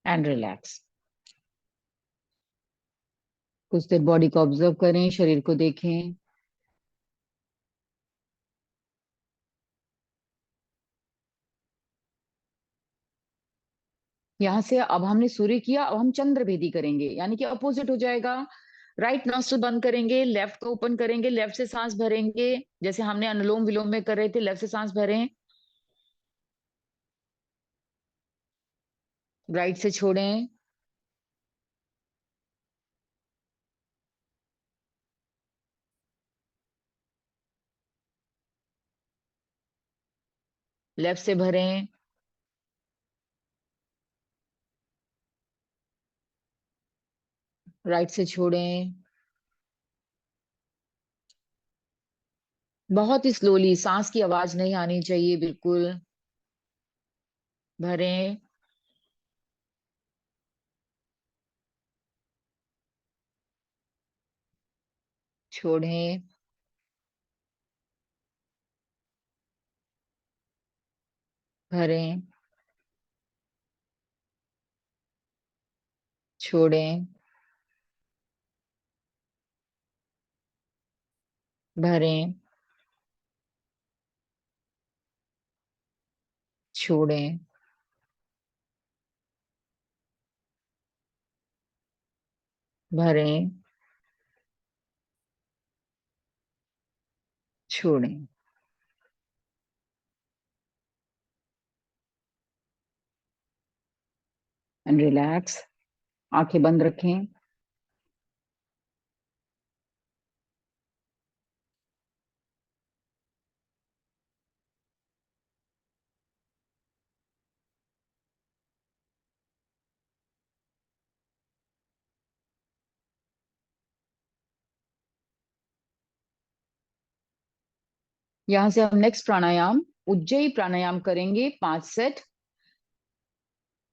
[SPEAKER 1] एंड रिलैक्स। कुछ देर बॉडी को ऑब्जर्व करें, शरीर को देखें। यहां से अब हमने सूर्य किया, अब हम चंद्र भेदी करेंगे, यानी कि अपोजिट हो जाएगा। राइट नॉस्ट्रिल बंद करेंगे, लेफ्ट को ओपन करेंगे, लेफ्ट से सांस भरेंगे, जैसे हमने अनुलोम विलोम में कर रहे थे, लेफ्ट से सांस भरें, राइट से छोड़ें, लेफ्ट से भरें, राइट से छोड़ें। बहुत ही स्लोली, सांस की आवाज नहीं आनी चाहिए बिल्कुल। भरें, छोड़ें, भरें, छोड़ें, भरें, छोड़ें, भरें, छोड़ें, एंड रिलैक्स। आंखें बंद रखें। यहां से हम नेक्स्ट प्राणायाम उज्जयी प्राणायाम करेंगे, 5 सेट।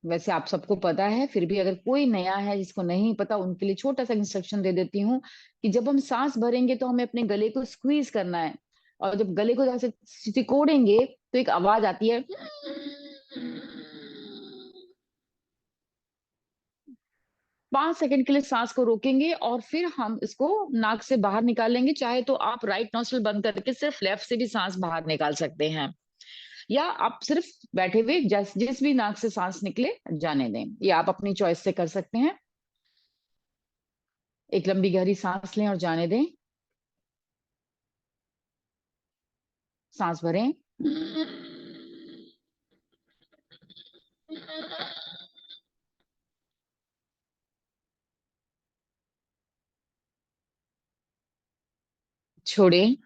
[SPEAKER 1] वैसे आप सबको पता है, फिर भी अगर कोई नया है जिसको नहीं पता, उनके लिए छोटा सा इंस्ट्रक्शन दे देती हूँ कि जब हम सांस भरेंगे तो हमें अपने गले को स्क्वीज करना है, और जब गले को जैसे सिकोड़ेंगे तो एक आवाज आती है। 5 सेकंड के लिए सांस को रोकेंगे और फिर हम इसको नाक से बाहर निकालेंगे। चाहे तो आप राइट नॉस्ट्रिल बंद करके सिर्फ लेफ्ट से भी सांस बाहर निकाल सकते हैं, या आप सिर्फ बैठे हुए जिस भी नाक से सांस निकले जाने दें, ये आप अपनी चॉइस से कर सकते हैं। एक लंबी गहरी सांस लें और जाने दें। सांस भरें, छोड़ें,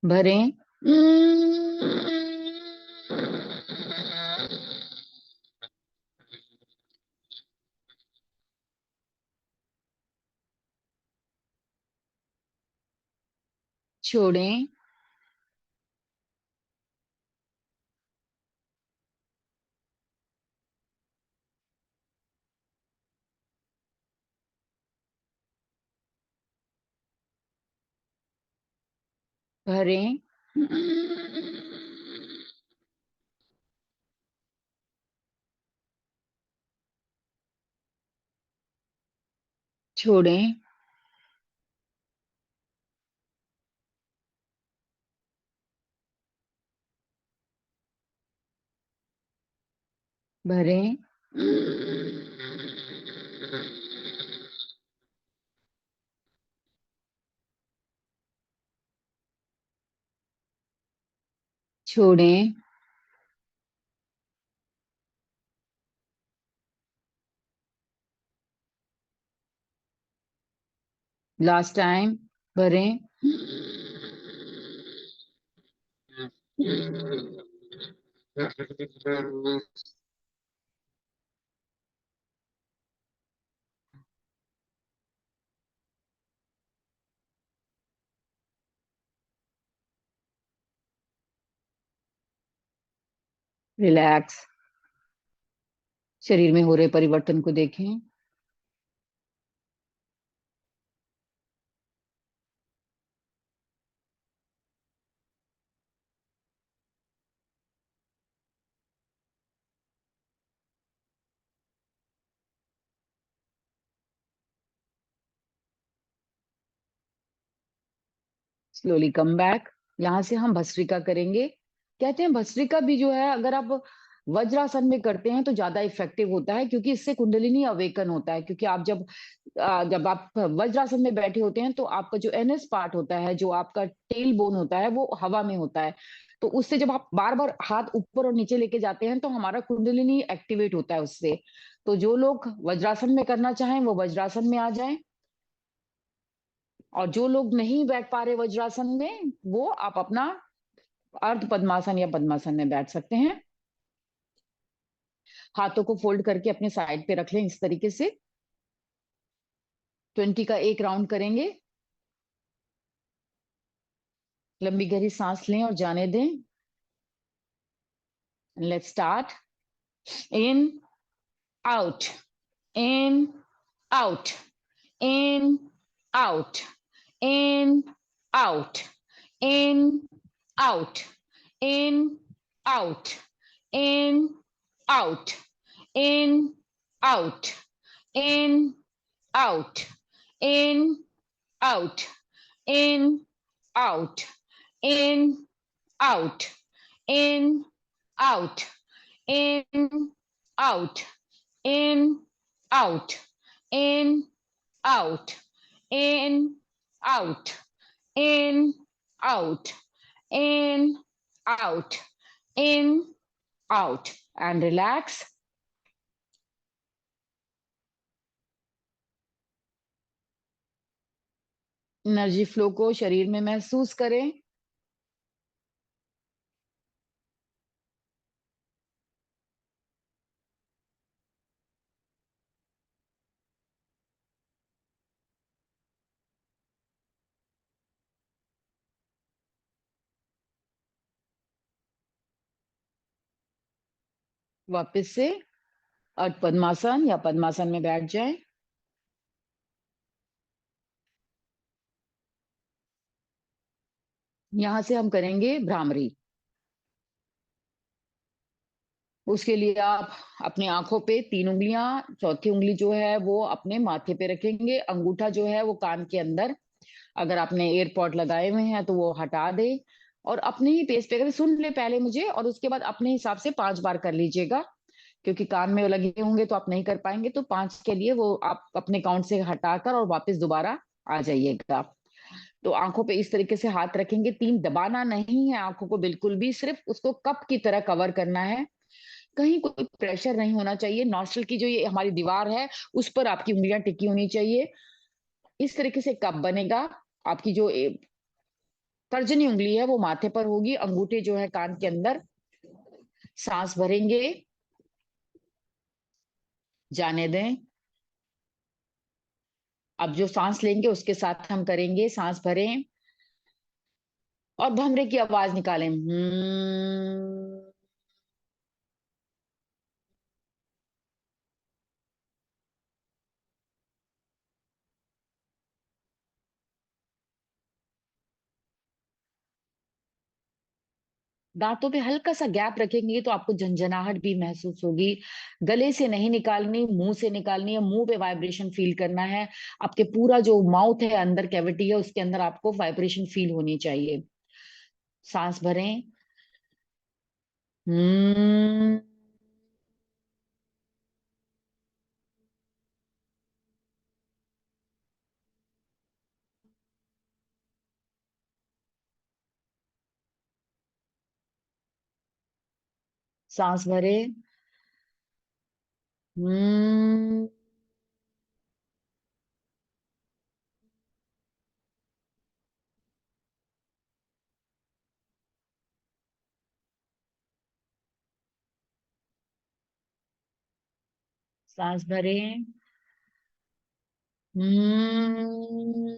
[SPEAKER 1] भरें, छोड़ें, भरें। छोड़ें। भरें। छोड़ें। Last time. भरें। रिलैक्स। शरीर में हो रहे परिवर्तन को देखें। Slowly come back. यहां से हम भस्त्रिका करेंगे। कहते हैं भस्त्रिका भी जो है, अगर आप वज्रासन में करते हैं तो ज्यादा इफेक्टिव होता है, क्योंकि इससे कुंडलिनी अवेकन होता है। क्योंकि आप जब आप वज्रासन में बैठे होते हैं तो आपका जो एनएस पार्ट होता है, जो आपका टेल बोन होता है, वो हवा में होता है। तो उससे जब आप बार बार हाथ ऊपर और नीचे लेके जाते हैं तो हमारा कुंडलिनी एक्टिवेट होता है उससे। तो जो लोग वज्रासन में करना चाहें वो वज्रासन में आ जाएं, और जो लोग नहीं बैठ पा रहे वज्रासन में, वो आप अपना अर्ध पद्मासन या पद्मासन में बैठ सकते हैं। हाथों को फोल्ड करके अपने साइड पे रख लें इस तरीके से। 20 का एक राउंड करेंगे। लंबी गहरी सांस लें और जाने दें। Let's start. In, out, in, out, in, out, in, out, in, out, in, out, in, out, in, out, in, out, in, out, in, out, in, out, in, out, in, out, in, out, in, out, in, out, in, out, in, out, in, out, and relax. Energy flow को शरीर में महसूस करें। वापस से अर्ध पद्मासन या पद्मासन में बैठ जाएं। यहां से हम करेंगे भ्रामरी। उसके लिए आप अपनी आंखों पे 3 उंगलियां, चौथी उंगली जो है वो अपने माथे पे रखेंगे, अंगूठा जो है वो कान के अंदर। अगर आपने एयरपॉड लगाए हुए हैं तो वो हटा दे, और अपने ही पेस पे अगर सुन ले पहले मुझे, और उसके बाद अपने हिसाब से 5 बार कर लीजिएगा। क्योंकि कान में लगे होंगे तो आप नहीं कर पाएंगे, तो 5 के लिए वो आप अपने काउंट से हटाकर और वापस दोबारा आ जाइएगा। तो आंखों पे इस तरीके से हाथ रखेंगे। 3 दबाना नहीं है आंखों को बिल्कुल भी, सिर्फ उसको कप की तरह कवर करना है। कहीं कोई प्रेशर नहीं होना चाहिए। नॉस्ट्रल की जो ये हमारी दीवार है उस पर आपकी उंगलियां टिकी होनी चाहिए। इस तरीके से कप बनेगा। आपकी जो तर्जनी उंगली है वो माथे पर होगी, अंगूठे जो है कान के अंदर। सांस भरेंगे, जाने दें। अब जो सांस लेंगे उसके साथ हम करेंगे, सांस भरें और भमरे की आवाज निकालें। दांतों पे हल्का सा गैप रखेंगे तो आपको झंझनाहट भी महसूस होगी। गले से नहीं निकालनी, मुंह से निकालनी है, मुंह पे वाइब्रेशन फील करना है। आपके पूरा जो माउथ है, अंदर कैविटी है, उसके अंदर आपको वाइब्रेशन फील होनी चाहिए। सांस भरें। हम्म। सांस भरें। हम्म। सांस भरें। हम्म।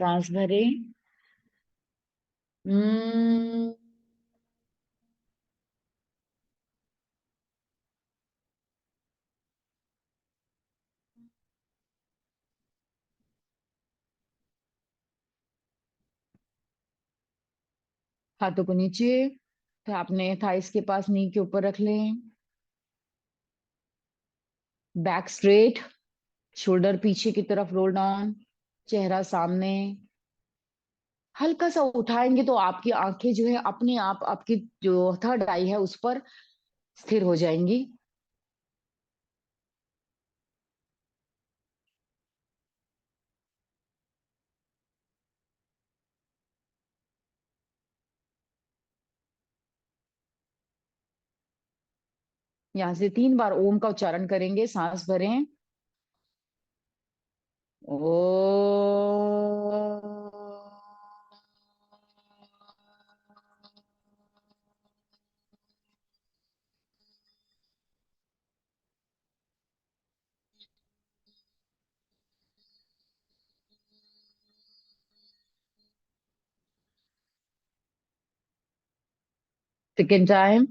[SPEAKER 1] सांस भरें। हम्म। हाथों को नीचे, तो आपने थाइस के पास, नी के ऊपर रख लें। बैक स्ट्रेट, शोल्डर पीछे की तरफ रोल डाउन, चेहरा सामने। हल्का सा उठाएंगे तो आपकी आंखें जो है अपने आप आपकी जो थर्ड आई है उस पर स्थिर हो जाएंगी। यहां से 3 बार ओम का उच्चारण करेंगे। सांस भरें। ओ। Second time.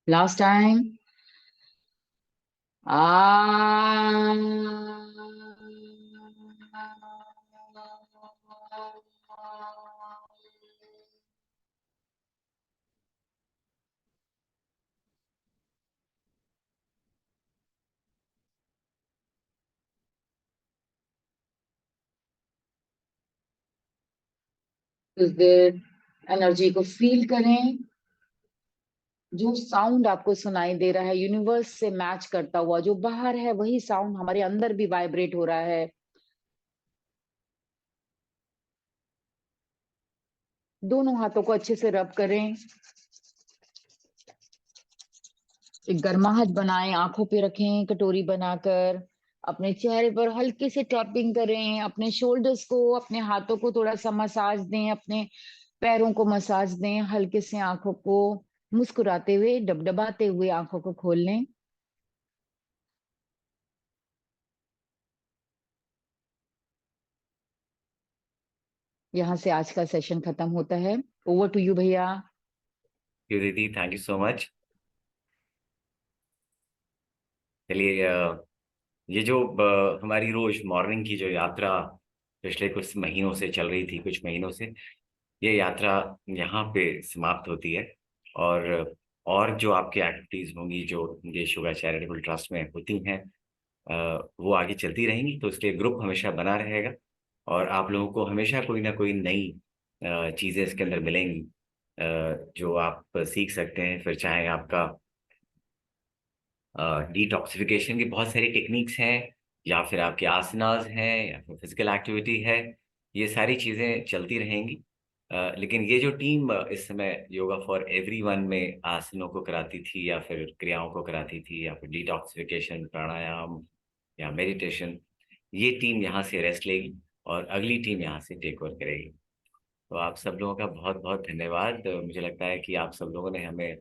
[SPEAKER 1] Last time. कुछ देर एनर्जी को फील करें। जो साउंड आपको सुनाई दे रहा है यूनिवर्स से मैच करता हुआ, जो बाहर है वही साउंड हमारे अंदर भी वाइब्रेट हो रहा है। दोनों हाथों को अच्छे से रब करें। एक गर्माहट बनाएं, आंखों पे रखें कटोरी बनाकर। अपने चेहरे पर हल्के से टैपिंग करें, अपने शोल्डर्स को, अपने हाथों को थोड़ा सा मसाज दें, अपने पैरों को मसाज दें। हल्के से आंखों को मुस्कुराते हुए, डबडबाते हुए आंखों को खोल लें। यहाँ से आज का सेशन खत्म होता है। ओवर टू यू भैया।
[SPEAKER 2] जी दीदी, थैंक यू सो मच। चलिए, ये जो हमारी रोज मॉर्निंग की जो यात्रा पिछले कुछ महीनों से चल रही थी, कुछ महीनों से, ये यात्रा यहाँ पे समाप्त होती है। और जो आपकी एक्टिविटीज होंगी जो ये शुगर चैरिटेबल ट्रस्ट में होती हैं, वो आगे चलती रहेंगी। तो इसलिए ग्रुप हमेशा बना रहेगा और आप लोगों को हमेशा कोई ना कोई नई चीज़ें इसके अंदर मिलेंगी, जो आप सीख सकते हैं। फिर चाहे आपका डिटॉक्सिफिकेशन की बहुत सारी टेक्निक्स हैं, या फिर आपके आसनास हैं, या फिर फिजिकल एक्टिविटी है, ये सारी चीज़ें चलती रहेंगी। लेकिन ये जो टीम इस समय योगा फॉर एवरीवन में आसनों को कराती थी, या फिर क्रियाओं को कराती थी, या फिर डिटॉक्सिफिकेशन, प्राणायाम या मेडिटेशन, ये टीम यहाँ से रेस्ट लेगी और अगली टीम यहाँ से टेक ओवर करेगी। तो आप सब लोगों का बहुत बहुत धन्यवाद। मुझे लगता है कि आप सब लोगों ने हमें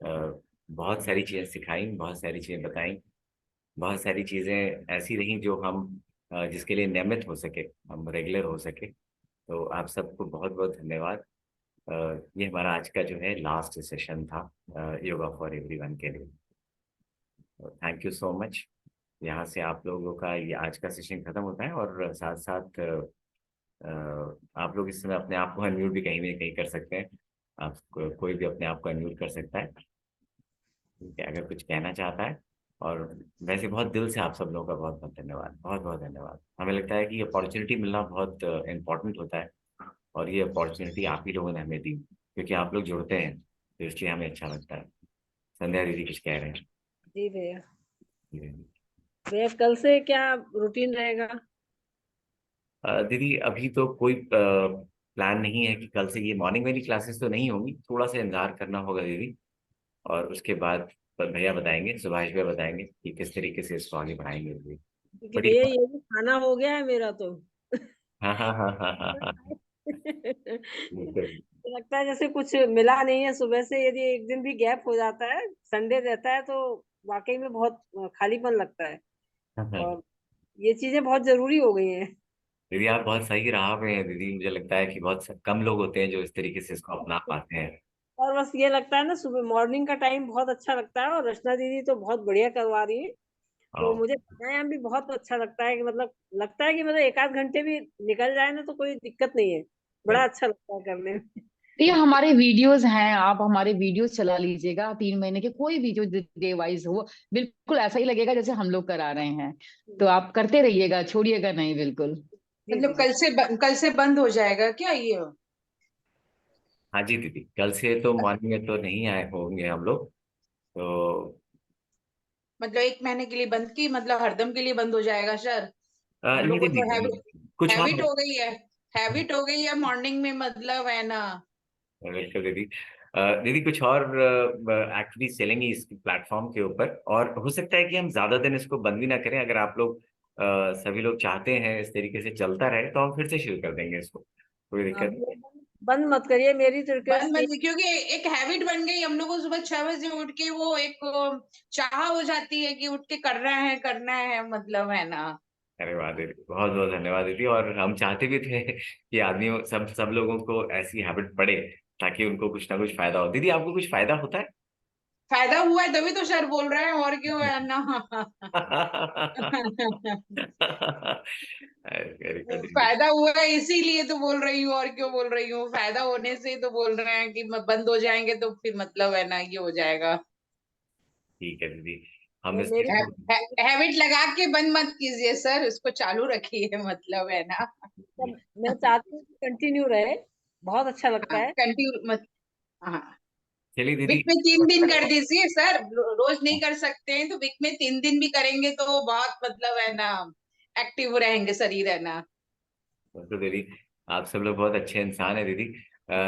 [SPEAKER 2] बहुत सारी चीज़ें सिखाई, बहुत सारी चीज़ें बताई, बहुत सारी चीज़ें ऐसी रहीं जो हम जिसके लिए नियमित हो सके, हम रेगुलर हो सके। तो आप सबको बहुत बहुत धन्यवाद। ये हमारा आज का जो है लास्ट सेशन था योगा फॉर एवरीवन के लिए। Thank you so much. यहाँ से आप लोगों का ये आज का सेशन खत्म होता है, और साथ साथ आप लोग इस समय अपने आप को अनम्यूट भी कहीं भी कहीं कर सकते हैं। आप कोई भी अपने आप को अनम्यूट कर सकता है, ठीक है, अगर कुछ कहना चाहता है। और वैसे बहुत दिल से आप सब लोगों का बहुत बहुत धन्यवाद, बहुत बहुत धन्यवाद। हमें लगता है कि अपॉर्चुनिटी मिलना बहुत इम्पोर्टेंट होता है, और ये अपॉर्चुनिटी आप ही लोगों ने हमें दी, क्योंकि आप लोग जुड़ते हैं, तो इसलिए हमें अच्छा लगता है। संध्या दीदी कुछ कह रहे हैं?
[SPEAKER 3] जी भैया।
[SPEAKER 2] जी।
[SPEAKER 3] भैया कल से क्या रूटीन रहेगा?
[SPEAKER 2] दीदी अभी तो कोई प्लान नहीं है कि कल से ये मॉर्निंग वाली क्लासेस तो नहीं होंगी, थोड़ा सा इंतजार करना होगा दीदी। और उसके बाद भैया बताएंगे, सुभाष भैया बताएंगे कि किस तरीके से इसको आगे बढ़ाएंगे दीदी।
[SPEAKER 3] क्योंकि
[SPEAKER 2] बट
[SPEAKER 3] भैया ये भी खाना हो गया है मेरा तो।
[SPEAKER 2] हाँ हाँ हाँ हाँ हाँ हाँ, बिल्कुल।
[SPEAKER 3] लगता है जैसे कुछ मिला नहीं है सुबह से। यदि एक दिन भी गैप हो जाता है, संडे रहता है, तो वाकई में बहुत खालीपन लगता है।
[SPEAKER 2] हाँ, हाँ।
[SPEAKER 3] और ये चीजें बहुत जरूरी हो गई हैं।
[SPEAKER 2] दीदी आप बहुत सही राह पे हैं दीदी। मुझे लगता है कि बहुत कम लोग होते हैं जो इस तरीके से इसको अपना पाते हैं।
[SPEAKER 3] और बस ये लगता है ना, सुबह मॉर्निंग का टाइम बहुत अच्छा लगता है, और रचना दीदी तो बहुत बढ़िया करवा रही है। तो
[SPEAKER 2] और
[SPEAKER 3] मुझे प्राणायाम भी बहुत अच्छा लगता है, कि मतलब लगता है कि मतलब एक आध घंटे भी निकल जाए ना तो कोई दिक्कत नहीं है। बड़ा
[SPEAKER 2] बिल्कुल।
[SPEAKER 3] अच्छा लगता है करने में।
[SPEAKER 1] तो ये हमारे वीडियोस हैं, आप हमारे वीडियोस चला लीजिएगा 3 महीने के, कोई भी जो डे वाइज हो, बिल्कुल ऐसा ही लगेगा जैसे हम लोग करा रहे हैं। तो आप करते रहिएगा, छोड़िएगा नहीं, बिल्कुल।
[SPEAKER 3] जी
[SPEAKER 4] मतलब
[SPEAKER 3] दीदी।
[SPEAKER 4] कल से बंद हो जाएगा क्या ये?
[SPEAKER 2] हाँ जी दीदी, कल से तो मॉर्निंग में तो नहीं आए होंगे हम लोग। तो
[SPEAKER 4] मतलब 1 महीने के लिए बंद की मतलब हरदम के लिए बंद हो जाएगा सर? हम
[SPEAKER 2] नहीं
[SPEAKER 4] लोग को तो
[SPEAKER 2] दीदी,
[SPEAKER 4] हैबिट
[SPEAKER 2] कुछ और।
[SPEAKER 4] हैबिट हो गई है। हैबिट हो गई है मॉर्निंग में, मतलब है ना।
[SPEAKER 2] बिल्कुल दीदी। दीदी कुछ और एक्टिविटीज चलेंगी इस प्लेटफॉर्म के ऊपर, और हो सकता है कि हम ज्यादा दिन इसको बंद भी ना करें। अगर आप लोग सभी लोग चाहते हैं इस तरीके से चलता रहे, तो हम फिर से शुरू कर देंगे इसको, कोई दिक्कत नहीं है।
[SPEAKER 3] बंद मत करिए, मेरी तो
[SPEAKER 4] बंद
[SPEAKER 3] रिक्वेस्ट है।
[SPEAKER 4] बंद क्योंकि एक हैबिट बन गई हम लोग को, सुबह 6 बजे उठ के वो एक चाह हो जाती है कि उठ के करना है, मतलब है ना।
[SPEAKER 2] अरे वाह दीदी, बहुत बहुत धन्यवाद दीदी। और हम चाहते भी थे कि आदमी सब सब लोगों को ऐसी हैबिट पड़े, ताकि उनको कुछ ना कुछ फायदा हो। दीदी आपको कुछ फायदा होता है?
[SPEAKER 4] फायदा हुआ है तभी तो सर बोल रहे हैं, और क्यों है ना।
[SPEAKER 2] वेरी गुड दीदी।
[SPEAKER 4] फायदा हुआ है इसीलिए तो बोल रही हूँ, और क्यों बोल रही हूँ, फायदा होने से ही तो बोल रहे हैं कि बंद हो जाएंगे तो फिर मतलब है ना ये हो जाएगा।
[SPEAKER 2] ठीक है दीदी, हम
[SPEAKER 3] तो
[SPEAKER 2] इस
[SPEAKER 3] मेरी
[SPEAKER 4] हैबिट लगा के बंद मत कीजिए सर, उसको चालू रखिए, मतलब है ना।
[SPEAKER 3] मैं चाहती हूँ कि कंटिन्यू रहे। बहुत अच्छा लगता
[SPEAKER 4] हाँ
[SPEAKER 3] है।
[SPEAKER 4] कंटिन्यू मत। हाँ,
[SPEAKER 2] चलिए दीदी।
[SPEAKER 4] वीक में 3 दिन कर दीजिए सर, रोज नहीं कर सकते हैं तो वीक में 3 दिन भी करेंगे तो बहुत मतलब है ना, एक्टिव रहेंगे शरीर, है ना।
[SPEAKER 2] तो दीदी आप सब लोग बहुत अच्छे इंसान हैं दीदी।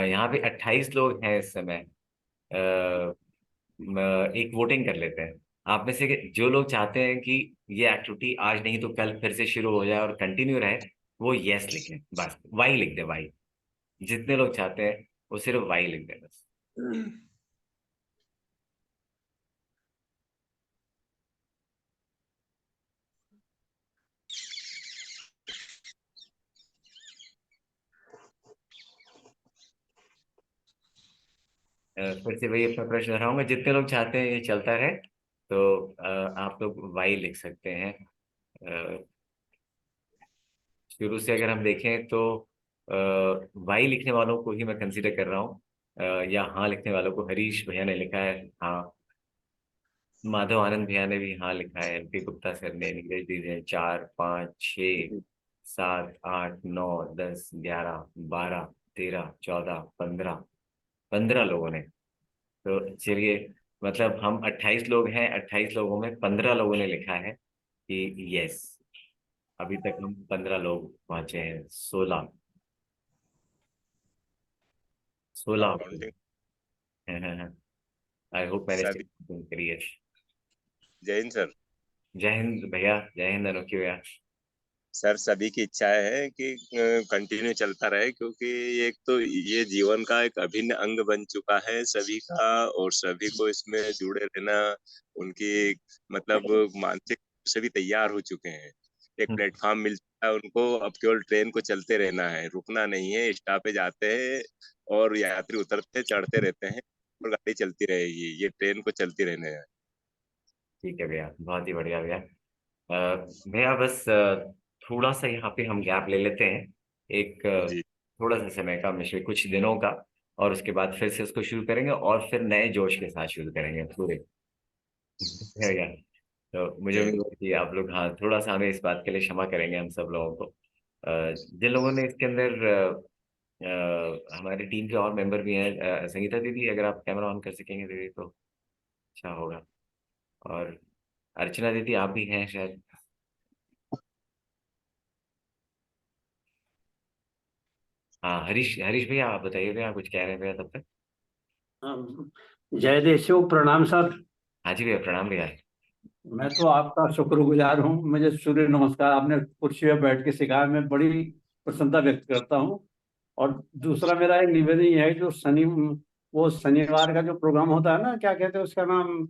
[SPEAKER 2] यहाँ पे 28 लोग हैं इस समय। एक वोटिंग कर लेते हैं। आप में से जो लोग चाहते हैं कि ये एक्टिविटी आज नहीं तो कल फिर से शुरू हो जाए और कंटिन्यू रहे, वो यस लिखें, बस वाई लिख दें, वाई। जितने लोग चाहते हैं वो सिर्फ वाई लिख दें बस। फिर से वही अपना प्रश्न दोहराऊंगा, जितने लोग चाहते हैं ये चलता रहे, तो आप लोग वाई लिख सकते हैं। अ, शुरू से अगर हम देखें तो वाई लिखने वालों को ही मैं कंसीडर कर रहा हूँ। या हाँ लिखने वालों को, हरीश भैया ने लिखा है हाँ, माधव आनंद भैया ने भी हाँ लिखा है, एमपी गुप्ता सर ने, नीरज दीदी ने, 4, 5, 6, 7, 8, 9, 10, 11, 12, 13, 14, 15 लोगों ने। तो चलिए, मतलब हम 28 लोग हैं, 28 लोगों में 15 लोगों ने लिखा है कि यस। अभी तक हम 15 लोग पहुंचे हैं, 16, 16।
[SPEAKER 5] काउंटिंग।
[SPEAKER 2] आई होप मैंने
[SPEAKER 5] शादी।
[SPEAKER 2] स्टेप करी है।
[SPEAKER 5] जय हिंद सर।
[SPEAKER 2] जय हिंद भैया, जय हिंद अनोखी भैया।
[SPEAKER 5] सर सभी की इच्छा है कि कंटिन्यू चलता रहे, क्योंकि एक तो ये जीवन का एक अभिन्न अंग बन चुका है सभी का, और सभी को इसमें जुड़े रहना, उनकी मतलब मानसिक रूप से भी तैयार हो चुके हैं। एक प्लेटफॉर्म मिल चुका है उनको, अब केवल ट्रेन को चलते रहना है, रुकना नहीं है। स्टॉपेज आते हैं और यात्री उतरते चढ़ते रहते हैं, और गाड़ी चलती रहेगी, ये ट्रेन को चलती रहने है।
[SPEAKER 2] ठीक है भैया, बहुत ही बढ़िया भैया। भैया बस थोड़ा सा यहाँ पे हम गैप ले लेते हैं, एक
[SPEAKER 5] जी
[SPEAKER 2] थोड़ा सा समय का, मिश्र कुछ दिनों का, और उसके बाद फिर से उसको शुरू करेंगे और फिर नए जोश के साथ शुरू करेंगे पूरे। है भैया। तो मुझे
[SPEAKER 5] जय
[SPEAKER 2] उम्मीद है कि आप लोग, हाँ, थोड़ा सा हमें इस बात के लिए क्षमा करेंगे हम सब लोगों को। जिन लोगों ने इसके अंदर हमारी टीम के और मेंबर भी हैं, संगीता दीदी अगर आप कैमरा ऑन कर सकेंगे दीदी तो अच्छा होगा, और अर्चना दीदी आप भी हैं शायद। हाँ, हरीश हरीश भैया आप बताइए भैया, कुछ कह रहे हैं भैया तब तक।
[SPEAKER 6] जय देशो, प्रणाम सर।
[SPEAKER 2] हाँ जी भैया, प्रणाम भैया।
[SPEAKER 6] मैं तो आपका शुक्रगुजार हूँ, मुझे सूर्य नमस्कार आपने कुर्सी में बैठ के सिखाया, मैं बड़ी प्रसन्नता व्यक्त करता हूँ। और दूसरा मेरा एक निवेदन ये है, जो वो शनिवार का जो प्रोग्राम होता है ना, क्या कहते हैं उसका नाम,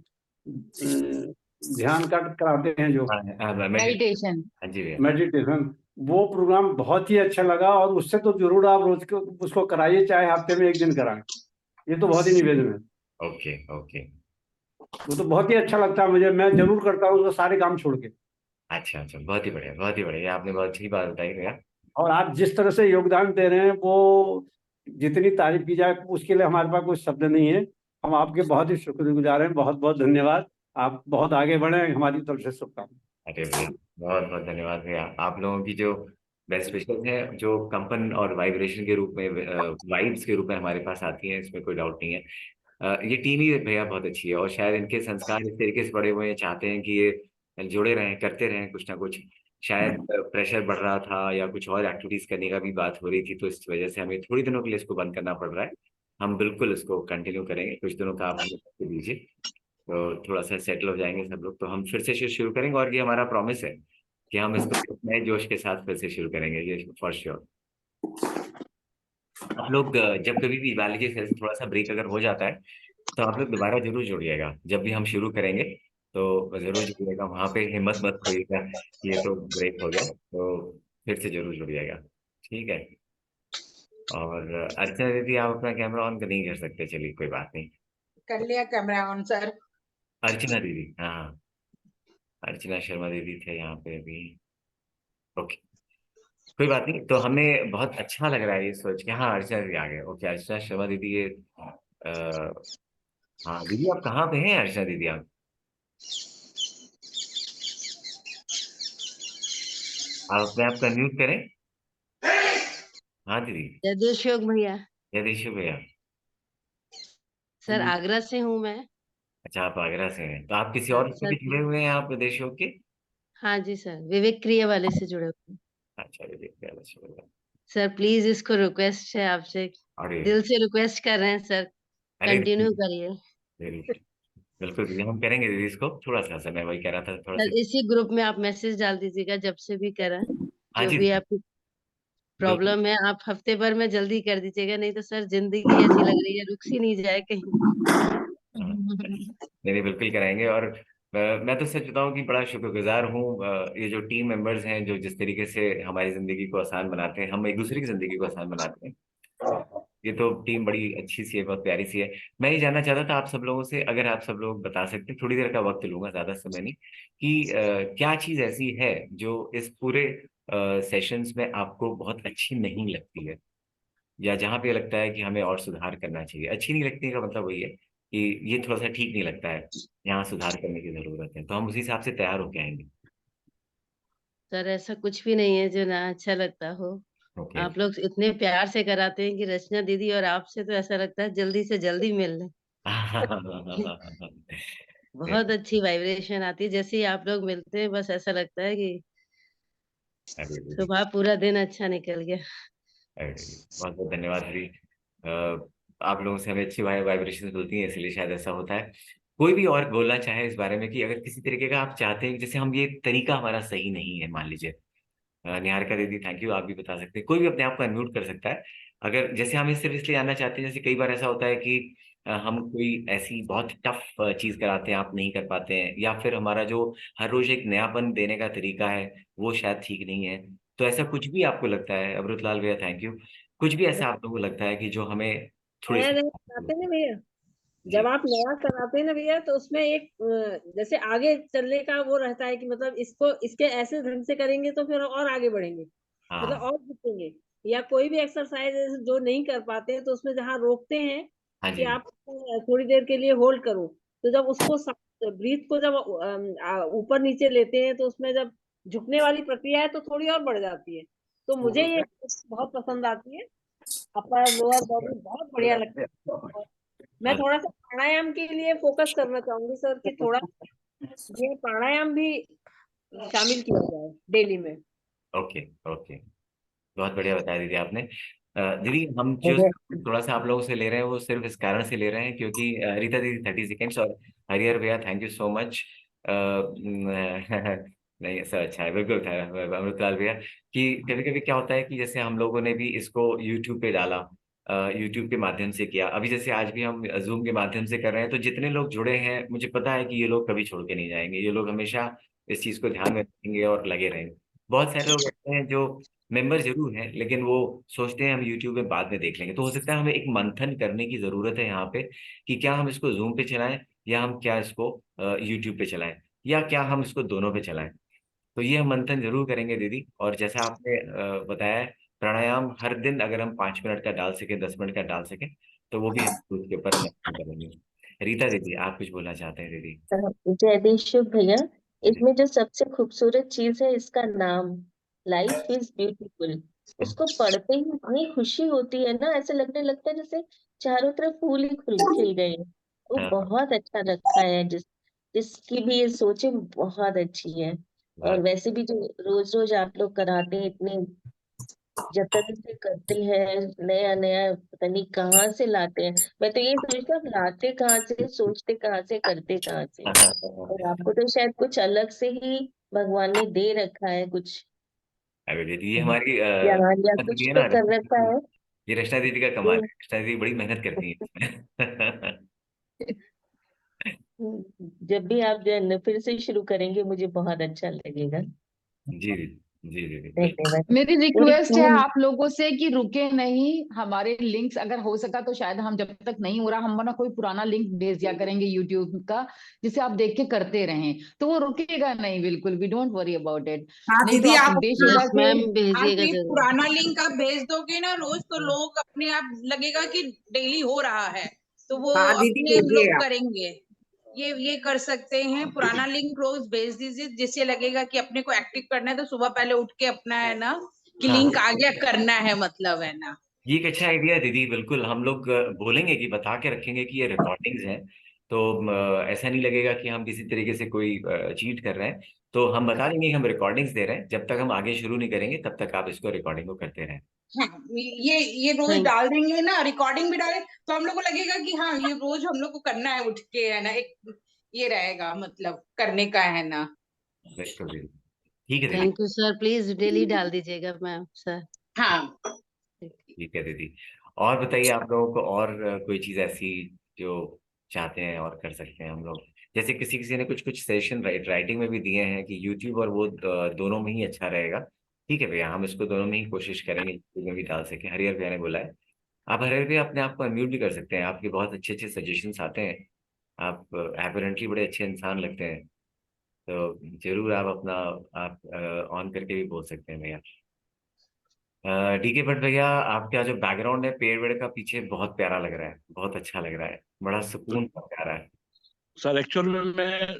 [SPEAKER 6] ध्यान का कराते हैं जो
[SPEAKER 2] हाँ हाँ
[SPEAKER 1] मेडिटेशन।
[SPEAKER 2] हाँ जी भैया।
[SPEAKER 6] मेडिटेशन, वो प्रोग्राम बहुत ही अच्छा लगा, और उससे तो जरूर आप रोज को उसको कराइए, चाहे हफ्ते में एक दिन कराएं। ये तो बहुत ही निवेदन है।
[SPEAKER 2] Okay okay.
[SPEAKER 6] वो तो बहुत ही अच्छा लगता है मुझे, मैं जरूर करता हूँ उसको सारे काम छोड़ के।
[SPEAKER 2] अच्छा अच्छा, बहुत ही बढ़िया, बहुत ही बढ़िया, आपने बहुत अच्छी बात बताई भैया।
[SPEAKER 6] और आप जिस तरह से योगदान दे रहे हैं, वो जितनी तारीफ की जाए उसके लिए हमारे पास कोई शब्द नहीं है। हम आपके बहुत ही शुक्रगुजार हैं, बहुत बहुत धन्यवाद। आप बहुत आगे बढ़े, हमारी तरफ से शुभकामनाएं।
[SPEAKER 2] अरे भैया, बहुत बहुत धन्यवाद भैया। आप लोगों की जो बेस्ट विशेस है, जो कंपन और वाइब्रेशन के रूप में, वाइब्स के रूप में हमारे पास आती है, इसमें कोई डाउट नहीं है। ये टीम ही भैया बहुत अच्छी है, और शायद इनके संस्कार इस तरीके से पड़े हुए हैं, चाहते हैं कि ये जुड़े रहें, करते रहें कुछ ना कुछ। शायद प्रेशर बढ़ रहा था या कुछ और एक्टिविटीज करने का भी बात हो रही थी, तो इस वजह से हमें थोड़ी दिनों के लिए इसको बंद करना पड़ रहा है। हम बिल्कुल इसको कंटिन्यू करेंगे, कुछ दिनों का आप हमें वक्त दीजिए, तो थोड़ा सा सेटल हो जाएंगे सब लोग, तो हम फिर से शुरू करेंगे, और ये हमारा प्रॉमिस है कि हम इसको नए जोश के साथ फिर से शुरू करेंगे, ये फॉर श्योर। आप लोग जब कभी भी मान लीजिए थोड़ा सा ब्रेक अगर हो जाता है, तो आप लोग दोबारा जरूर जुड़िएगा, जब भी हम शुरू करेंगे तो जरूर जुड़िएगा, वहां पे हिम्मत मत खोइएगा कि ये तो ब्रेक हो गया, तो फिर से जरूर जुड़िएगा, ठीक है। और अर्चना दीदी आप अपना कैमरा ऑन नहीं कर सकते, चलिए कोई बात नहीं।
[SPEAKER 4] कर लिया कैमरा ऑन सर।
[SPEAKER 2] अर्चना दीदी, हाँ हाँ, अर्चना शर्मा दीदी थे यहाँ पे अभी। ओके, कोई बात नहीं, तो हमें बहुत अच्छा लग रहा है ये सोच के। हाँ, अर्चना दीदी आ गए, ओके, अर्चना शर्मा दीदी ये हाँ दीदी, आप कहाँ पे हैं अर्चना दीदी आप? आप अपने आप का म्यूट करें। हाँ दीदी।
[SPEAKER 7] जगदीश योग भैया।
[SPEAKER 2] जगदीश भैया।
[SPEAKER 7] सर आगरा से हूँ मैं।
[SPEAKER 2] अच्छा, आप आगरा से हैं, तो आप किसी
[SPEAKER 7] हाँ
[SPEAKER 2] और से
[SPEAKER 7] सर।
[SPEAKER 2] भी जुड़े हुए हैं, आप प्रदेश योग के?
[SPEAKER 7] हाँ जी सर, विवेक क्रिया वाले से जुड़े हुए हैं।
[SPEAKER 2] अच्छा दीदी, अच्छा लगा।
[SPEAKER 7] सर प्लीज, इसको रिक्वेस्ट है आपसे,
[SPEAKER 2] अरे
[SPEAKER 7] दिल से रिक्वेस्ट कर रहे हैं सर,
[SPEAKER 2] अरे
[SPEAKER 7] कंटिन्यू
[SPEAKER 2] दीदी,
[SPEAKER 7] करिए।
[SPEAKER 2] बिल्कुल दीदी, हम करेंगे दीदी, इसको थोड़ा सा समय वही कह रहा था, थोड़ा सा।
[SPEAKER 7] सर इसी ग्रुप में आप मैसेज डाल दीजिएगा जब से भी करें,
[SPEAKER 2] हाँ
[SPEAKER 7] जो
[SPEAKER 2] जी
[SPEAKER 7] भी
[SPEAKER 2] दीदी,
[SPEAKER 7] आपकी
[SPEAKER 2] बिल्कुल।
[SPEAKER 7] प्रॉब्लम है, आप हफ्ते भर में जल्दी कर दीजिएगा, नहीं तो सर जिंदगी ऐसी लग रही है रुक सी नहीं जाए कहीं।
[SPEAKER 2] हाँ, नहीं नहीं, बिल्कुल कराएंगे। और मैं तो सच बताऊं कि बड़ा शुक्रगुजार हूँ, ये जो टीम मेंबर्स हैं, जो जिस तरीके से हमारी जिंदगी को आसान बनाते हैं, हम एक दूसरे की जिंदगी को आसान बनाते हैं, ये तो टीम बड़ी अच्छी सी है, बहुत प्यारी सी है। मैं ये जानना चाहता था आप सब लोगों से, अगर आप सब लोग बता सकते, थोड़ी देर का वक्त लूंगा, ज्यादा समय नहीं, कि क्या चीज ऐसी है जो इस पूरे सेशंस में आपको बहुत अच्छी नहीं लगती है, या जहाँ पे लगता है कि हमें और सुधार करना चाहिए। अच्छी नहीं लगती का मतलब वही है कि ये थोड़ा सा ठीक नहीं लगता है, यहाँ सुधार करने की जरूरत है, तो हम उसी हिसाब से तैयार होके आएंगे।
[SPEAKER 7] सर ऐसा कुछ भी नहीं है जो ना अच्छा लगता हो,
[SPEAKER 2] ओके।
[SPEAKER 7] आप लोग इतने प्यार से कराते हैं कि रचना दीदी और आपसे तो ऐसा लगता है जल्दी से जल्दी मिल लें। बहुत अच्छी वाइब्रेशन आती है, जैसे ही आप लोग मिलते हैं बस ऐसा लगता है कि
[SPEAKER 2] अरे दीदी,
[SPEAKER 7] सुबह पूरा दिन अच्छा निकल गया।
[SPEAKER 2] अरे दीदी, बहुत बहुत धन्यवाद दीदी। आप लोगों से हमें अच्छी वाइब्रेशन मिलती है, इसलिए शायद ऐसा होता है। कोई भी और बोलना चाहे इस बारे में, कि अगर किसी तरीके का आप चाहते हैं, जैसे हम ये तरीका हमारा सही नहीं है मान लीजिए, निहारिका दीदी थैंक यू, आप भी बता सकते हैं, कोई भी अपने आप को अनम्यूट कर सकता है। अगर जैसे हम सिर्फ इसलिए जानना चाहते हैं, जैसे कई बार ऐसा होता है कि हम कोई ऐसी बहुत टफ चीज कराते हैं, आप नहीं कर पाते हैं, या फिर हमारा जो हर रोज एक नयापन देने का तरीका है वो शायद ठीक नहीं है। तो ऐसा कुछ भी आपको लगता है, अमृतलाल भैया थैंक यू, कुछ भी ऐसा आप लोगों को लगता है कि जो हमें थोड़ी
[SPEAKER 3] नया
[SPEAKER 2] सी।
[SPEAKER 3] नया कराते हैं ना भैया,
[SPEAKER 2] जी
[SPEAKER 3] जब आप नया कराते हैं ना भैया, तो उसमें एक जैसे आगे चलने का वो रहता है कि मतलब इसको इसके ऐसे ढंग से करेंगे तो फिर और आगे बढ़ेंगे, मतलब
[SPEAKER 2] हाँ
[SPEAKER 3] और सीखेंगे। या कोई भी एक्सरसाइज जो नहीं कर पाते हैं तो उसमें जहाँ रोकते हैं
[SPEAKER 2] हाँ
[SPEAKER 3] कि
[SPEAKER 2] जी
[SPEAKER 3] आप थोड़ी देर के लिए होल्ड करो, तो जब उसको ब्रीथ को जब ऊपर नीचे लेते हैं तो उसमें जब झुकने वाली प्रक्रिया है तो थोड़ी और बढ़ जाती है। तो मुझे ये बहुत पसंद आती है, अपर लोअर बॉडी बहुत बढ़िया लगता है। मैं
[SPEAKER 2] हाँ,
[SPEAKER 3] थोड़ा सा प्राणायाम के लिए फोकस करना चाहूंगी सर, कि थोड़ा ये प्राणायाम भी शामिल किया जाए डेली में।
[SPEAKER 2] ओके ओके, बहुत बढ़िया बताया दीदी आपने। दीदी हम जो थोड़ा सा आप लोगों से ले रहे हैं वो सिर्फ इस कारण से ले रहे हैं क्योंकि रीता दीदी 30 सेकेंड्स, और हरिहर भैया थैंक यू सो मच। नहीं ऐसा अच्छा है, बिल्कुल था अमृतलाल भैया, कि कभी कभी क्या होता है कि जैसे हम लोगों ने भी इसको यूट्यूब पे डाला, यूट्यूब के माध्यम से किया, अभी जैसे आज भी हम जूम के माध्यम से कर रहे हैं, तो जितने लोग जुड़े हैं मुझे पता है कि ये लोग कभी छोड़ के नहीं जाएंगे, ये लोग हमेशा इस चीज को ध्यान में रखेंगे और लगे रहेंगे। बहुत सारे लोग ऐसे हैं जो मेंबर जरूर हैं लेकिन वो सोचते हैं हम यूट्यूब में बाद में देख लेंगे, तो हो सकता है हमें एक मंथन करने की जरूरत है यहाँ पे कि क्या हम इसको जूम पे चलाएं या हम क्या इसको यूट्यूब पे चलाएं, या क्या हम इसको दोनों पे चलाएं। तो ये हम मंथन जरूर करेंगे दीदी, और जैसा आपने बताया है, प्राणायाम हर दिन अगर हम 5 मिनट का डाल सके, 10 मिनट का डाल सके, तो वो भी हम उसके ऊपर मंथन करेंगे। रीता दीदी आप कुछ बोलना चाहते हैं दीदी?
[SPEAKER 8] जयदीश भैया,
[SPEAKER 2] जी
[SPEAKER 8] इसमें जो सबसे खूबसूरत चीज है इसका नाम, लाइफ इज ब्यूटीफुल। उसको पढ़ते ही इतनी खुशी होती है ना, ऐसे लगने लगता है जैसे चारों तरफ फूल ही खिल गए हैं। वो
[SPEAKER 2] हाँ
[SPEAKER 8] बहुत अच्छा लगता है, जिसकी भी ये सोचे बहुत अच्छी है। और
[SPEAKER 2] बहुत
[SPEAKER 8] वैसे भी जो रोज रोज आप लोग कराते हैं, इतने जतन से करते हैं, नया नया पता नहीं कहाँ से लाते हैं। मैं तो ये सोचता हूँ लाते कहाँ से, सोचते कहाँ से, करते कहाँ से। और आपको तो शायद कुछ अलग से ही भगवान ने दे रखा है कुछ,
[SPEAKER 2] अरे दीदी ये हमारी
[SPEAKER 8] या
[SPEAKER 2] दीदी
[SPEAKER 8] कुछ
[SPEAKER 2] है
[SPEAKER 8] तो
[SPEAKER 2] ना,
[SPEAKER 8] कर रखा है।
[SPEAKER 2] ये रचना दीदी का कमाल है, रचना दीदी बड़ी मेहनत करती है इसमें।
[SPEAKER 8] जब भी आप जो है ना फिर से शुरू करेंगे मुझे बहुत अच्छा लगेगा।
[SPEAKER 2] जी जी दीदी बिल्कुल।
[SPEAKER 8] धन्यवाद।
[SPEAKER 1] मेरी
[SPEAKER 8] पूरी
[SPEAKER 1] रिक्वेस्ट है
[SPEAKER 8] टीम।
[SPEAKER 1] आप लोगों से कि रुके नहीं, हमारे लिंक्स अगर हो सका तो शायद हम जब तक नहीं हो रहा हम ना कोई पुराना लिंक भेज दिया करेंगे यूट्यूब का, जिसे आप देख के करते रहें, तो वो रुकेगा नहीं बिल्कुल भी, डोंट वरी अबाउट इट।
[SPEAKER 4] हाँ
[SPEAKER 1] नहीं तो
[SPEAKER 4] दीदी,
[SPEAKER 1] आप
[SPEAKER 4] आप अपना
[SPEAKER 1] बेशुदा
[SPEAKER 7] यस
[SPEAKER 1] से।
[SPEAKER 7] मैम, भेजिएगा
[SPEAKER 4] एक
[SPEAKER 7] जरूर।
[SPEAKER 4] पुराना लिंक आप भेज दोगे ना रोज, तो लोग अपने आप लगेगा कि डेली हो रहा है, तो वो
[SPEAKER 3] हाँ दीदी
[SPEAKER 4] अपने
[SPEAKER 3] भेजिए
[SPEAKER 4] लोग
[SPEAKER 3] आप।
[SPEAKER 4] करेंगे। ये कर सकते हैं, पुराना लिंक रोज भेज दीजिए, जिससे लगेगा कि अपने को एक्टिव करना है, तो सुबह पहले उठ के अपना है ना कि
[SPEAKER 2] हाँ
[SPEAKER 4] लिंक आ गया करना है, मतलब है ना।
[SPEAKER 2] ये एक अच्छा आइडिया है दीदी, बिल्कुल हम लोग बोलेंगे कि बता के रखेंगे कि ये रिकॉर्डिंग्स हैं, तो ऐसा नहीं लगेगा कि हम किसी तरीके से कोई चीट कर रहे हैं। तो हम बता देंगे कि हम रिकॉर्डिंग्स दे रहे हैं, जब तक हम आगे शुरू नहीं करेंगे तब तक आप इसको रिकॉर्डिंग को करते रहें।
[SPEAKER 4] हाँ, ये रोज
[SPEAKER 7] थैंक
[SPEAKER 4] डाल देंगे ना, रिकॉर्डिंग भी डाले तो हम लोग को लगेगा कि हाँ ये रोज हम लोग को करना है, उठ के है ना, एक ये रहेगा मतलब करने का है ना।
[SPEAKER 2] बिल्कुल दीदी, ठीक है दीदी।
[SPEAKER 7] Thank you sir, please daily डाल दीजिएगा मैम सर।
[SPEAKER 4] हाँ
[SPEAKER 2] ठीक है दीदी, और बताइए आप लोगों को और कोई चीज ऐसी जो चाहते हैं और कर सकते हैं हम लोग, जैसे किसी किसी ने कुछ कुछ सेशन राइटिंग में भी दिए हैं कि यूट्यूब और वो दोनों में ही अच्छा रहेगा। ठीक है भैया, हम इसको दोनों में ही कोशिश करेंगे, यूट्यूब में भी डाल सके, हरिहर भैया ने बोला है। आप हरिहर भैया अपने आप को अनम्यूट भी कर सकते हैं, आपके बहुत अच्छे अच्छे सजेशंस आते हैं, आप एपरेंटली बड़े अच्छे इंसान लगते हैं, तो जरूर आप अपना आप ऑन करके भी बोल सकते हैं भैया। डीके भट्ट भैया, आपका जो बैकग्राउंड है पेड़ वेड़ का पीछे बहुत प्यारा लग रहा है, बहुत अच्छा लग रहा है, बड़ा सुकून सा प्यारा है।
[SPEAKER 9] सर एक्चुअल में मैं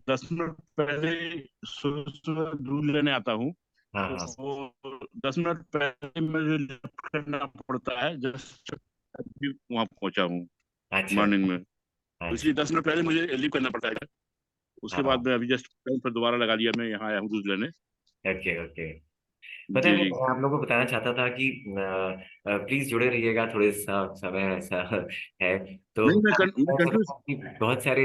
[SPEAKER 9] 10 मिनट पहले सुबह सुबह दूध लेने आता हूँ,
[SPEAKER 2] हाँ
[SPEAKER 9] तो
[SPEAKER 2] हाँ।
[SPEAKER 9] वो 10 मिनट पहले मुझे लेफ्ट करना पड़ता है, जस्ट अभी वहाँ पहुँचा हूँ
[SPEAKER 2] अच्छा।
[SPEAKER 9] मॉर्निंग में,
[SPEAKER 2] हाँ
[SPEAKER 9] तो
[SPEAKER 2] जी।
[SPEAKER 9] इसलिए 10 मिनट पहले मुझे लीव करना पड़ता है। उसके
[SPEAKER 2] हाँ
[SPEAKER 9] बाद मैं अभी जस्ट फिर दोबारा लगा लिया, मैं यहाँ आया हूँ दूध लेने।
[SPEAKER 2] Okay okay. पता है,
[SPEAKER 9] जी जी
[SPEAKER 2] मैं आप लोगों को बताना चाहता था कि प्लीज जुड़े रहिएगा, थोड़े सा समय ऐसा है तो
[SPEAKER 9] नहीं, मैं
[SPEAKER 2] मैं
[SPEAKER 9] कंटिन्यू।
[SPEAKER 2] चाहता हूँ कि बहुत सारे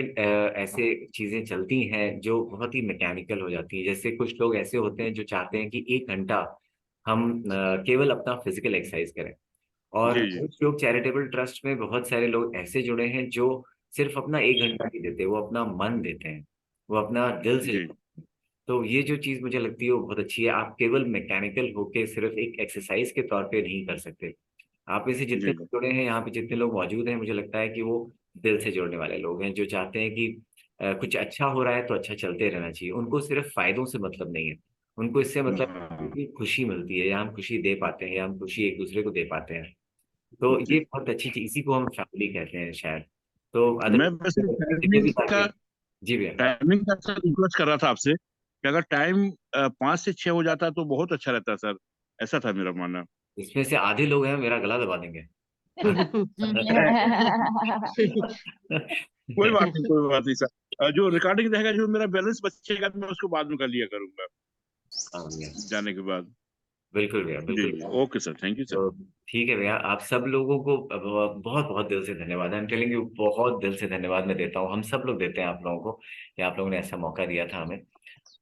[SPEAKER 2] ऐसे चीजें चलती हैं जो बहुत ही मैकेनिकल हो जाती हैं। जैसे कुछ लोग ऐसे होते हैं जो चाहते हैं कि 1 घंटा हम केवल अपना फिजिकल एक्सरसाइज करें, और
[SPEAKER 9] जी जी
[SPEAKER 2] कुछ लोग चैरिटेबल ट्रस्ट में बहुत सारे लोग ऐसे जुड़े हैं जो सिर्फ अपना 1 घंटा नहीं देते, वो अपना मन देते हैं, वो अपना दिल से।
[SPEAKER 9] जी
[SPEAKER 2] तो ये जो चीज मुझे लगती है वो बहुत अच्छी है। आप केवल मैकेनिकल होके सिर्फ एक एक्सरसाइज के तौर पे नहीं कर सकते। आप में से जितने
[SPEAKER 9] जी
[SPEAKER 2] लोग जुड़े हैं यहाँ पे, जितने लोग मौजूद हैं, मुझे लगता है कि वो दिल से जुड़ने वाले लोग हैं, जो चाहते हैं कि कुछ अच्छा हो रहा है तो अच्छा चलते रहना चाहिए। उनको सिर्फ फायदों से मतलब नहीं है, उनको इससे मतलब है
[SPEAKER 9] हाँ
[SPEAKER 2] कि खुशी मिलती है, या हम खुशी दे पाते हैं, या हम खुशी एक दूसरे को दे पाते हैं। तो ये
[SPEAKER 9] जी।
[SPEAKER 2] बहुत अच्छी चीज, इसी को हम फैमिली कहते हैं शायद। तो अदर
[SPEAKER 9] मैं वैसे
[SPEAKER 2] जितने भी साथी हैं। जी भैया।
[SPEAKER 9] टाइमिंग का सर रिक्वेस्ट कर रहा था आपसे कि अगर टाइम 5 से 6 हो जाता तो बहुत अच्छा रहता सर। ऐसा था मेरा मानना।
[SPEAKER 2] इसमें से आधे लोग हैं मेरा गला दबा देंगे।
[SPEAKER 9] कोई बात नहीं, कोई बात नहीं सर। जो रिकॉर्डिंग रहेगा, जो मेरा बैलेंस बचेगा मैं उसको बाद में कर लिया करूंगा
[SPEAKER 2] हाँ भैया,
[SPEAKER 9] जाने के बाद।
[SPEAKER 2] बिल्कुल भैया,
[SPEAKER 9] जी
[SPEAKER 2] बिल्कुल
[SPEAKER 9] जी,
[SPEAKER 2] भैया।
[SPEAKER 9] Okay sir, thank you sir.
[SPEAKER 2] तो ठीक है भैया, आप सब लोगों को बहुत बहुत दिल से धन्यवाद। आई एम टेलिंग यू, बहुत दिल से धन्यवाद मैं देता हूँ, हम सब लोग देते हैं आप लोगों को कि आप लोगों ने ऐसा मौका दिया था हमें।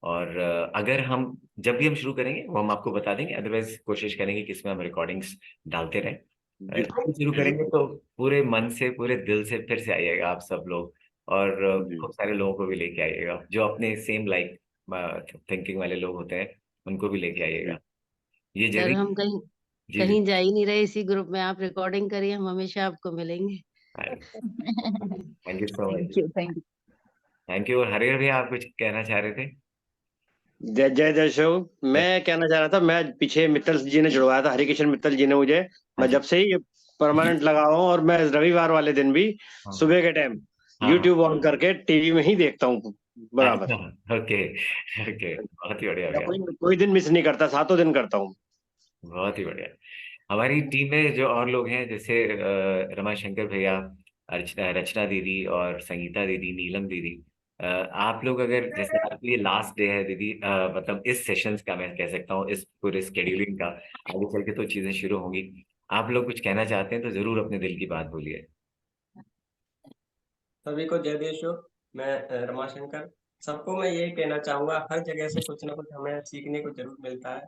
[SPEAKER 2] और अगर हम जब भी हम शुरू करेंगे वो हम आपको बता देंगे, अदरवाइज कोशिश करेंगे कि इसमें हम रिकॉर्डिंग्स डालते रहें।
[SPEAKER 9] जी
[SPEAKER 2] जब भी शुरू
[SPEAKER 9] जी
[SPEAKER 2] करेंगे तो पूरे मन से, पूरे दिल से फिर से आइएगा आप सब लोग। और
[SPEAKER 9] जी
[SPEAKER 2] खूब सारे लोगों को भी लेके आइएगा जो अपने सेम लाइक थिंकिंग वाले लोग होते हैं, उनको भी लेके
[SPEAKER 9] जी।
[SPEAKER 2] आइएगा। ये
[SPEAKER 7] सर
[SPEAKER 2] जर्नी।
[SPEAKER 7] हम कहीं
[SPEAKER 2] जी जी।
[SPEAKER 7] कहीं जा ही नहीं रहे, इसी ग्रुप में आप रिकॉर्डिंग करिए, हम हमेशा आपको मिलेंगे।
[SPEAKER 2] Thank you so much.
[SPEAKER 1] Thank you, thank you.
[SPEAKER 2] Thank you. और हरिहर भैया, आप कुछ कहना चाह रहे थे?
[SPEAKER 10] जय जय जय शो। मैं कहना चाह रहा था, मैं पीछे मित्तल जी ने जुड़वाया था, हरिकिशन मित्तल जी ने मुझे।
[SPEAKER 2] हाँ
[SPEAKER 10] मैं
[SPEAKER 2] जी।
[SPEAKER 10] जब से ही परमानेंट लगा हुआ हूँ, और मैं रविवार वाले दिन भी
[SPEAKER 2] हाँ हाँ
[SPEAKER 10] सुबह के टाइम
[SPEAKER 2] हाँ हाँ।
[SPEAKER 10] यूट्यूब ऑन करके टीवी में ही देखता हूँ बराबर।
[SPEAKER 2] अच्छा। ओके। ओके, बहुत ही बढ़िया
[SPEAKER 10] मैं
[SPEAKER 2] भैया।
[SPEAKER 10] कोई दिन मिस नहीं करता, 7 दिन करता हूँ।
[SPEAKER 2] बहुत ही बढ़िया। हमारी टीम में जो और लोग हैं, जैसे रमाशंकर भैया, अर्चना, रचना दीदी और संगीता दीदी, नीलम दीदी, आप लोग अगर, जैसे आपके लिए लास्ट डे है दीदी, मतलब इस सेशंस का मैं कह सकता हूँ, इस पूरे स्केड्यूलिंग का, आगे चल के तो चीजें शुरू होंगी। आप लोग कुछ कहना चाहते हैं तो जरूर अपने दिल की बात बोलिए।
[SPEAKER 11] सभी को जय देशो। मैं रमाशंकर। सबको मैं यही कहना चाहूंगा, हर जगह से कुछ ना कुछ हमें सीखने को जरूर मिलता है।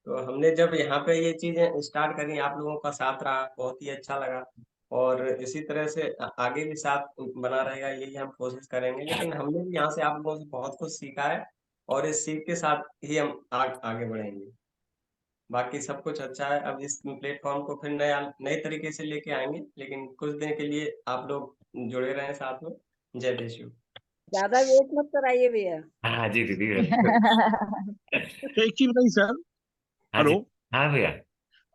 [SPEAKER 11] तो हमने जब यहाँ पे ये चीजें स्टार्ट करी, आप लोगों का साथ रहा, बहुत ही अच्छा लगा। और इसी तरह से आगे भी साथ बना रहेगा, यही हम कोशिश करेंगे। लेकिन हमने भी यहाँ से आप लोगों से बहुत कुछ सीखा है, और इस सीख के साथ ही हम आगे बढ़ेंगे। बाकी सब कुछ अच्छा है। अब इस प्लेटफॉर्म को फिर नए तरीके से लेके आएंगे, लेकिन कुछ दिन के लिए आप लोग जुड़े रहें साथ में। जय देशु।
[SPEAKER 3] ज्यादा वेट मत कराइए भैया।
[SPEAKER 2] हाँ जी दीदी।
[SPEAKER 9] तो एक चीज बताइए सर।
[SPEAKER 2] हाँ जी।
[SPEAKER 9] हेलो।
[SPEAKER 2] हाँ भैया।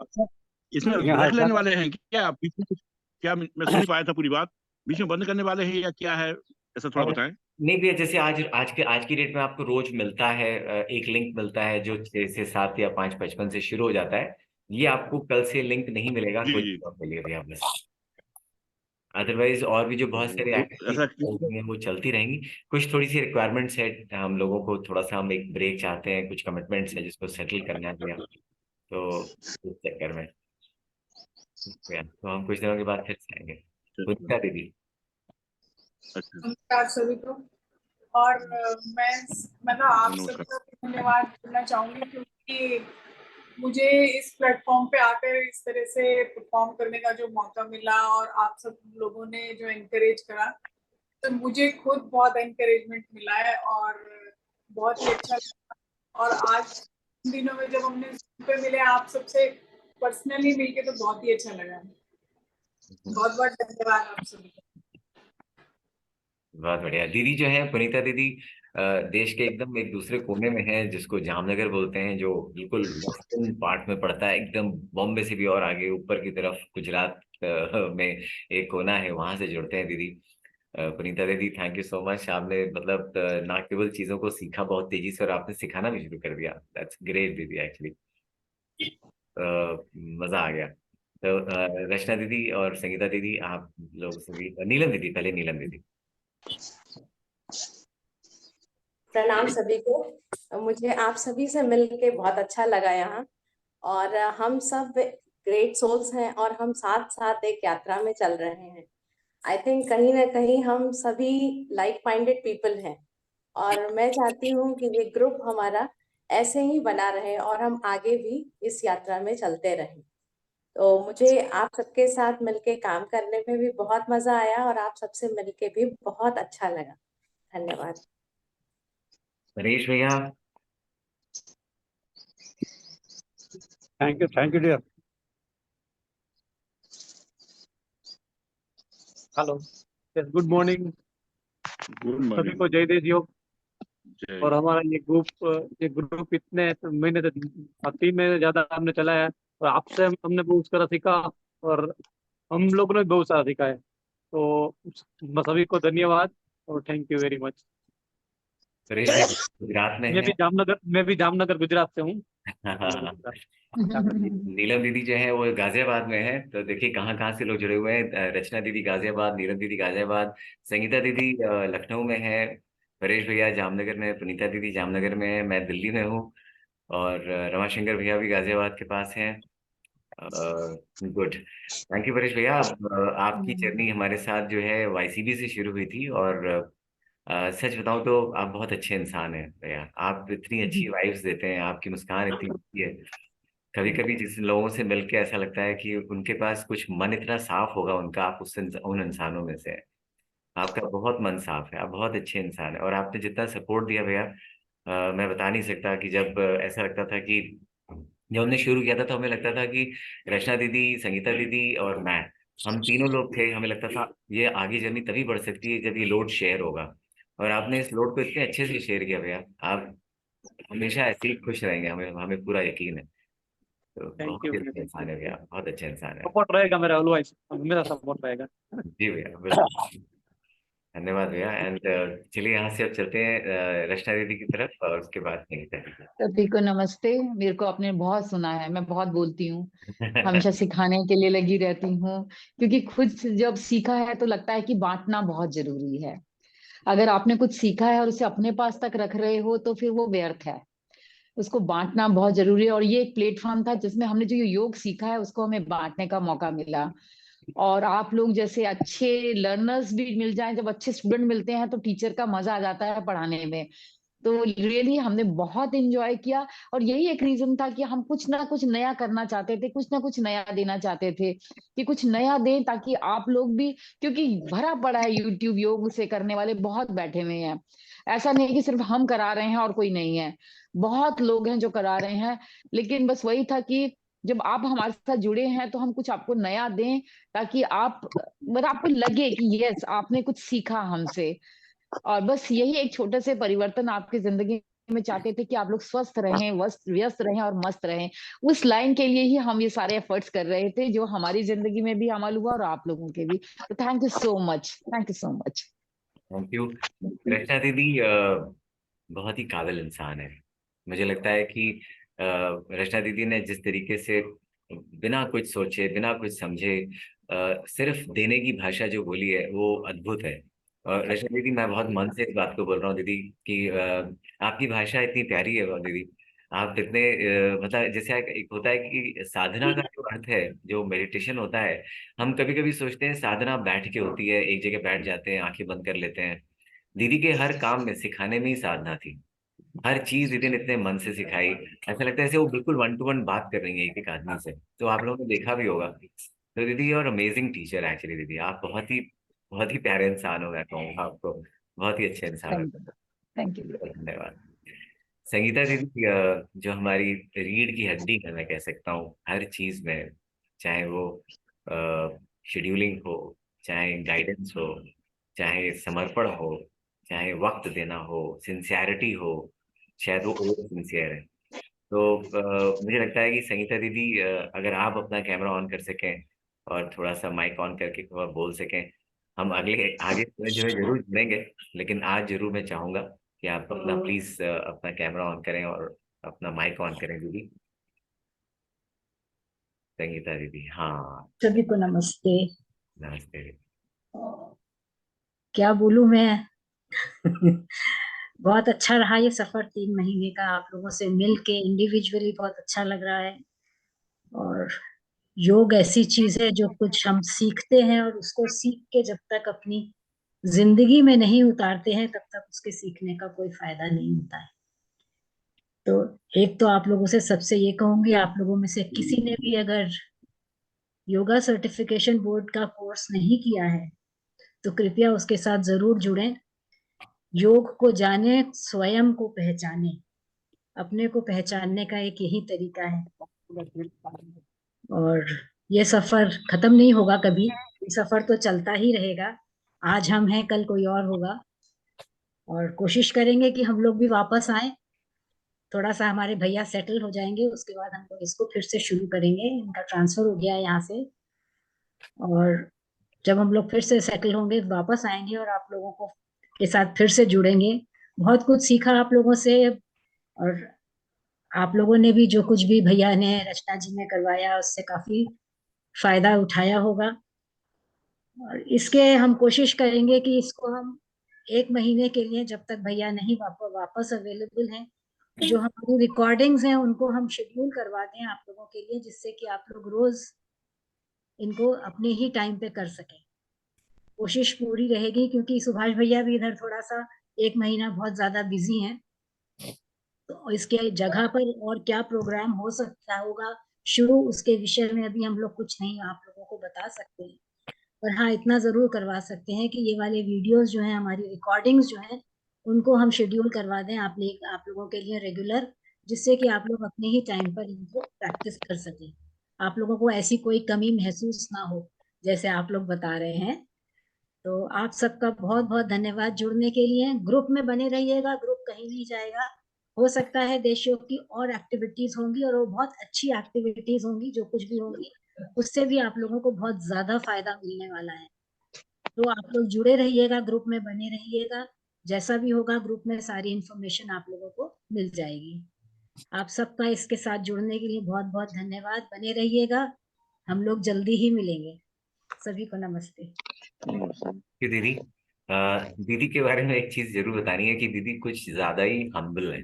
[SPEAKER 9] अच्छा, इसमें
[SPEAKER 6] क्या
[SPEAKER 9] रख
[SPEAKER 6] हाल
[SPEAKER 9] लेने
[SPEAKER 6] चाल है?
[SPEAKER 9] वाले हैं क्या आप बीच में कुछ? क्या मैं सुन नहीं पाया था पूरी बात। बीच में बंद करने वाले हैं या क्या है, ऐसा थोड़ा बताएं।
[SPEAKER 2] नहीं भैया, जैसे आज की डेट में आपको रोज मिलता है, एक लिंक मिलता है जो 6 से 7 या 5:55 से शुरू हो जाता है। ये आपको कल से लिंक नहीं मिलेगा
[SPEAKER 9] जी
[SPEAKER 2] कोई
[SPEAKER 9] जी।
[SPEAKER 2] के लिए भैया, बस। अदरवाइज और भी जो बहुत सारी
[SPEAKER 9] तो
[SPEAKER 2] एक्टिविटीज
[SPEAKER 9] ऐसा
[SPEAKER 2] चलती हैं वो चलती रहेंगी। कुछ थोड़ी सी रिक्वायरमेंट्स है हम लोगों को, थोड़ा सा हम एक ब्रेक चाहते हैं, कुछ कमिटमेंट्स है जिसको सेटल करना है भैया। तो इस चक्कर में भैया, तो हम कुछ दिनों के बाद फिर से आएंगे।
[SPEAKER 9] अच्छा
[SPEAKER 2] पुनीता दीदी।
[SPEAKER 9] अच्छा।
[SPEAKER 12] नमस्कार सभी को। और मैं मतलब आप
[SPEAKER 9] नमस्कार।
[SPEAKER 12] सबका भी धन्यवाद करना चाहूंगी, क्योंकि मुझे इस प्लेटफॉर्म पे आकर इस तरह से परफॉर्म करने का जो मौका मिला, और आप सब लोगों ने जो एनकरेज करा, तो मुझे खुद बहुत एनकरेजमेंट मिला है, और बहुत ही अच्छा लगा। और आज इन दिनों में जब हमने Zoom पे मिले आप सबसे पर्सनली मिलके, तो बहुत ही अच्छा लगा। बहुत बहुत धन्यवाद आप सभी को।
[SPEAKER 2] बहुत बढ़िया दीदी। जो है पुनीता दीदी, देश के एकदम एक दूसरे कोने में है, जिसको जामनगर बोलते हैं, जो बिल्कुल वेस्टर्न पार्ट में पड़ता है, एकदम बॉम्बे से भी और आगे ऊपर की तरफ गुजरात में एक कोना है, वहां से जुड़ते हैं दीदी। पुनीता दीदी, थैंक यू सो मच। आपने मतलब ना केवल चीजों को सीखा बहुत तेजी से, और आपने सिखाना भी शुरू कर दिया। दैट्स ग्रेट दीदी, एक्चुअली मजा आ गया। तो रचना दीदी और संगीता दीदी, आप लोग सभी, नीलम दीदी, पहले नीलम दीदी।
[SPEAKER 13] प्रणाम सभी को। मुझे आप सभी से मिलके बहुत अच्छा लगा यहाँ। और हम सब ग्रेट सोल्स हैं और हम साथ साथ एक यात्रा में चल रहे हैं। आई थिंक कहीं ना कहीं हम सभी लाइक माइंडेड पीपल हैं और मैं चाहती हूँ कि ये ग्रुप हमारा ऐसे ही बना रहे और हम आगे भी इस यात्रा में चलते रहें। तो मुझे आप सबके साथ मिलके काम करने में भी बहुत मजा आया और आप सबसे मिलके भी बहुत अच्छा लगा। धन्यवाद।
[SPEAKER 2] परेश भैया।
[SPEAKER 6] Thank you dear. Hello, good morning
[SPEAKER 9] good
[SPEAKER 6] सभी
[SPEAKER 9] मॉर्निंग।
[SPEAKER 6] को, जय देव योग।
[SPEAKER 9] जय
[SPEAKER 6] और हमारा ये ग्रुप इतने महीने से 3 महीने ज्यादा हमने चलाया है और आपसे हमने बहुत सारा सीखा और हम लोगों ने बहुत सारा सीखा है। तो सभी को धन्यवाद और thank you very much.
[SPEAKER 2] Paresh भैया गुजरात में है।
[SPEAKER 6] मैं भी जामनगर गुजरात से हूँ।
[SPEAKER 2] नीलम दीदी जो है वो गाजियाबाद में है। तो देखिए कहाँ कहाँ से लोग जुड़े हुए हैं। रचना दीदी गाजियाबाद, नीलम दीदी गाजियाबाद, संगीता दीदी लखनऊ में है, परेश भैया जामनगर में है, पुनीता दीदी जामनगर में है, मैं दिल्ली में हूँ और रमाशंकर भैया भी गाजियाबाद के पास हैं। गुड, थैंक यू परेश भैया। आपकी जर्नी हमारे साथ जो है YCB से शुरू हुई थी और सच बताऊं तो आप बहुत अच्छे इंसान हैं भैया। आप इतनी अच्छी वाइब्स देते हैं, आपकी मुस्कान इतनी अच्छी है। कभी कभी जिस लोगों से मिलके ऐसा लगता है कि उनके पास कुछ मन इतना साफ होगा उनका, आप उससे उन इंसानों में से हैं। आपका बहुत मन साफ है, आप बहुत अच्छे इंसान है और आपने जितना सपोर्ट दिया भैया मैं बता नहीं सकता। कि जब ऐसा लगता था कि जब हमने शुरू किया था तो हमें लगता था कि रचना दीदी, संगीता दीदी और मैं, हम तीनों लोग थे। हमें लगता था ये आगे जर्नी तभी बढ़ सकती है जब ये लोड शेयर होगा और आपने इस लोड को इतने अच्छे से शेयर किया भैया। आप हमेशा ऐसे ही खुश रहेंगे, हमें हमें पूरा यकीन है। तो
[SPEAKER 6] थैंक
[SPEAKER 2] बहुत
[SPEAKER 6] यू।
[SPEAKER 2] ही अच्छा इंसान है भैया, बहुत अच्छा इंसान है।
[SPEAKER 6] सपोर्ट रहेगा मेरा, ऑलवेज मेरा सपोर्ट रहेगा।
[SPEAKER 2] जी भैया बिल्कुल, धन्यवाद भैया। एंड चलिए यहाँ से अब चलते हैं रचना दीदी की तरफ और उसके बाद संगीता दीदी।
[SPEAKER 1] सभी को नमस्ते। मेरे को आपने बहुत सुना है, मैं बहुत बोलती हूँ, हमेशा सिखाने के लिए लगी रहती हूँ, क्योंकि खुद से जब सीखा है तो लगता है कि बांटना बहुत जरूरी है। अगर आपने कुछ सीखा है और उसे अपने पास तक रख रहे हो तो फिर वो व्यर्थ है। उसको बांटना बहुत जरूरी है और ये एक प्लेटफॉर्म था जिसमें हमने जो योग सीखा है उसको हमें बांटने का मौका मिला। और आप लोग जैसे अच्छे लर्नर्स भी मिल जाएं, जब अच्छे स्टूडेंट मिलते हैं तो टीचर का मजा आ जाता है पढ़ाने में। तो रियली हमने बहुत एंजॉय किया और यही एक रीजन था कि हम कुछ ना कुछ नया करना चाहते थे, कुछ ना कुछ नया देना चाहते थे कि कुछ नया दें ताकि आप लोग भी, क्योंकि भरा पड़ा है यूट्यूब, योग से करने वाले बहुत बैठे हुए हैं। ऐसा नहीं कि सिर्फ हम करा रहे हैं और कोई नहीं है, बहुत लोग हैं जो करा रहे हैं। लेकिन बस वही था कि जब आप हमारे साथ जुड़े हैं तो हम कुछ आपको नया दें ताकि आप, मतलब आपको लगे कि यस आपने कुछ सीखा हमसे। और बस यही एक छोटे से परिवर्तन आपकी जिंदगी में चाहते थे कि आप लोग स्वस्थ रहें, व्यस्त रहें और मस्त रहें। उस लाइन के लिए ही हम ये सारे एफर्ट्स कर रहे थे जो हमारी जिंदगी में भी अमल हुआ और आप लोगों के भी। तो thank you so much, thank you so much.
[SPEAKER 2] Thank you. Rachna दीदी बहुत ही काबिल इंसान है। मुझे लगता है कि रचना दीदी ने जिस तरीके से बिना कुछ सोचे, बिना कुछ समझे सिर्फ देने की भाषा जो बोली है वो अद्भुत है। और रचना दीदी मैं बहुत मन से इस बात को बोल रहा हूँ दीदी कि आपकी भाषा इतनी प्यारी है दीदी। आप इतने मतलब जैसे एक होता है कि साधना का जो अर्थ है, जो मेडिटेशन होता है, हम कभी कभी सोचते हैं साधना बैठ के होती है, एक जगह बैठ जाते हैं, आंखें बंद कर लेते हैं। दीदी के हर काम में, सिखाने में ही साधना थी। हर चीज दीदी ने इतने मन से सिखाई, ऐसा लगता है जैसे वो बिल्कुल 1 to 1 बात कर रही है एक एक आदमी से। तो आप लोगों ने देखा भी होगा। तो दीदी और अमेजिंग टीचर एक्चुअली दीदी, आप बहुत ही प्यारे इंसान हो, मैं कहूँगा आपको बहुत ही अच्छे इंसान हो।
[SPEAKER 1] Thank you.
[SPEAKER 2] धन्यवाद। संगीता दीदी जो हमारी रीढ़ की हड्डी है मैं कह सकता हूँ हर चीज में, चाहे वो शेड्यूलिंग हो, चाहे गाइडेंस हो, चाहे समर्पण हो, चाहे वक्त देना हो, सिंसियरिटी हो, शायद वो ओवर सिंसियर है। तो मुझे लगता है कि संगीता दीदी अगर आप अपना कैमरा ऑन कर सकें और थोड़ा सा माइक ऑन करके थोड़ा बोल सकें, हम अगले आगे जो है जरूर जुड़ेंगे। लेकिन आज जरूर मैं चाहूंगा कि आप अपना प्लीज अपना कैमरा ऑन करें और अपना माइक ऑन करें दीदी। संगीता दीदी, हाँ।
[SPEAKER 14] सभी को नमस्ते।
[SPEAKER 2] नमस्ते।
[SPEAKER 14] क्या बोलूं मैं बहुत अच्छा रहा ये सफर 3 महीने का, आप लोगों से मिल के इंडिविजुअली बहुत अच्छा लग रहा है। और योग ऐसी चीज है जो कुछ हम सीखते हैं और उसको सीख के जब तक अपनी जिंदगी में नहीं उतारते हैं तब तक उसके सीखने का कोई फायदा नहीं होता है। तो एक तो आप लोगों से सबसे ये कहूंगी, आप लोगों में से किसी ने भी अगर योगा सर्टिफिकेशन बोर्ड का कोर्स नहीं किया है तो कृपया उसके साथ जरूर जुड़ें। योग को जाने, स्वयं को पहचाने, अपने को पहचानने का एक यही तरीका है। और ये सफर खत्म नहीं होगा कभी, ये सफर तो चलता ही रहेगा। आज हम हैं, कल कोई और होगा। और कोशिश करेंगे कि हम लोग भी वापस आए, थोड़ा सा हमारे भैया सेटल हो जाएंगे, उसके बाद हम लोग इसको फिर से शुरू करेंगे। इनका ट्रांसफर हो गया है यहाँ से, और जब हम लोग फिर से सेटल होंगे वापस आएंगे और आप लोगों को के साथ फिर से जुड़ेंगे। बहुत कुछ सीखा आप लोगों से, और आप लोगों ने भी जो कुछ भी भैया ने, रचना जी ने करवाया उससे काफी फायदा उठाया होगा। और इसके हम कोशिश करेंगे कि इसको हम 1 महीने के लिए, जब तक भैया नहीं वापस अवेलेबल हैं, जो हमारी रिकॉर्डिंग्स हैं उनको हम शेड्यूल करवा दें आप लोगों के लिए, जिससे कि आप लोग रोज इनको अपने ही टाइम पे कर सकें। कोशिश पूरी रहेगी, क्योंकि सुभाष भैया भी इधर थोड़ा सा 1 महीना बहुत ज्यादा बिजी हैं, तो इसके जगह पर और क्या प्रोग्राम हो सकता होगा शुरू, उसके विषय में अभी हम लोग कुछ नहीं आप लोगों को बता सकते हैं। पर हाँ, इतना जरूर करवा सकते हैं कि ये वाले वीडियोस जो हैं, हमारी रिकॉर्डिंग्स जो हैं, उनको हम शेड्यूल करवा दें आप लोगों के लिए रेगुलर, जिससे कि आप लोग अपने ही टाइम पर इनको प्रैक्टिस कर सकें। आप लोगों को ऐसी कोई कमी महसूस ना हो जैसे आप लोग बता रहे हैं। तो आप सबका बहुत बहुत धन्यवाद जुड़ने के लिए। ग्रुप में बने रहिएगा, ग्रुप कहीं नहीं जाएगा। हो सकता है देशों की और एक्टिविटीज होंगी, और वो बहुत अच्छी एक्टिविटीज होंगी, जो कुछ भी होंगी उससे भी आप लोगों को बहुत ज्यादा फायदा मिलने वाला है। तो आप लोग जुड़े रहिएगा, ग्रुप में बने रहिएगा। जैसा भी होगा ग्रुप में सारी इंफॉर्मेशन आप लोगों को मिल जाएगी। आप सबका इसके साथ जुड़ने के लिए बहुत बहुत धन्यवाद। बने रहिएगा, हम लोग जल्दी ही मिलेंगे। सभी को नमस्ते।
[SPEAKER 2] दीदी, दीदी के बारे में एक चीज जरूर बतानी है कि दीदी कुछ ज्यादा ही हम्बल है,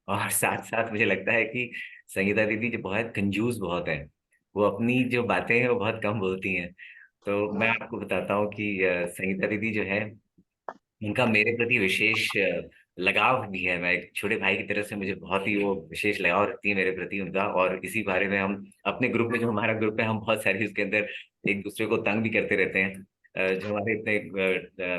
[SPEAKER 2] और साथ साथ मुझे लगता है कि संगीता दीदी जो बहुत कंजूस बहुत है, वो अपनी जो बातें हैं वो बहुत कम बोलती हैं। तो मैं आपको बताता हूँ कि संगीता दीदी जो है, उनका मेरे प्रति विशेष लगाव भी है। मैं एक छोटे भाई की तरह से, मुझे बहुत ही वो विशेष लगाव रखती है मेरे प्रति उनका। और इसी बारे में हम अपने ग्रुप में, जो हमारा ग्रुप है, हम बहुत सारी उसके अंदर एक दूसरे को तंग भी करते रहते हैं। जो हमारे इतने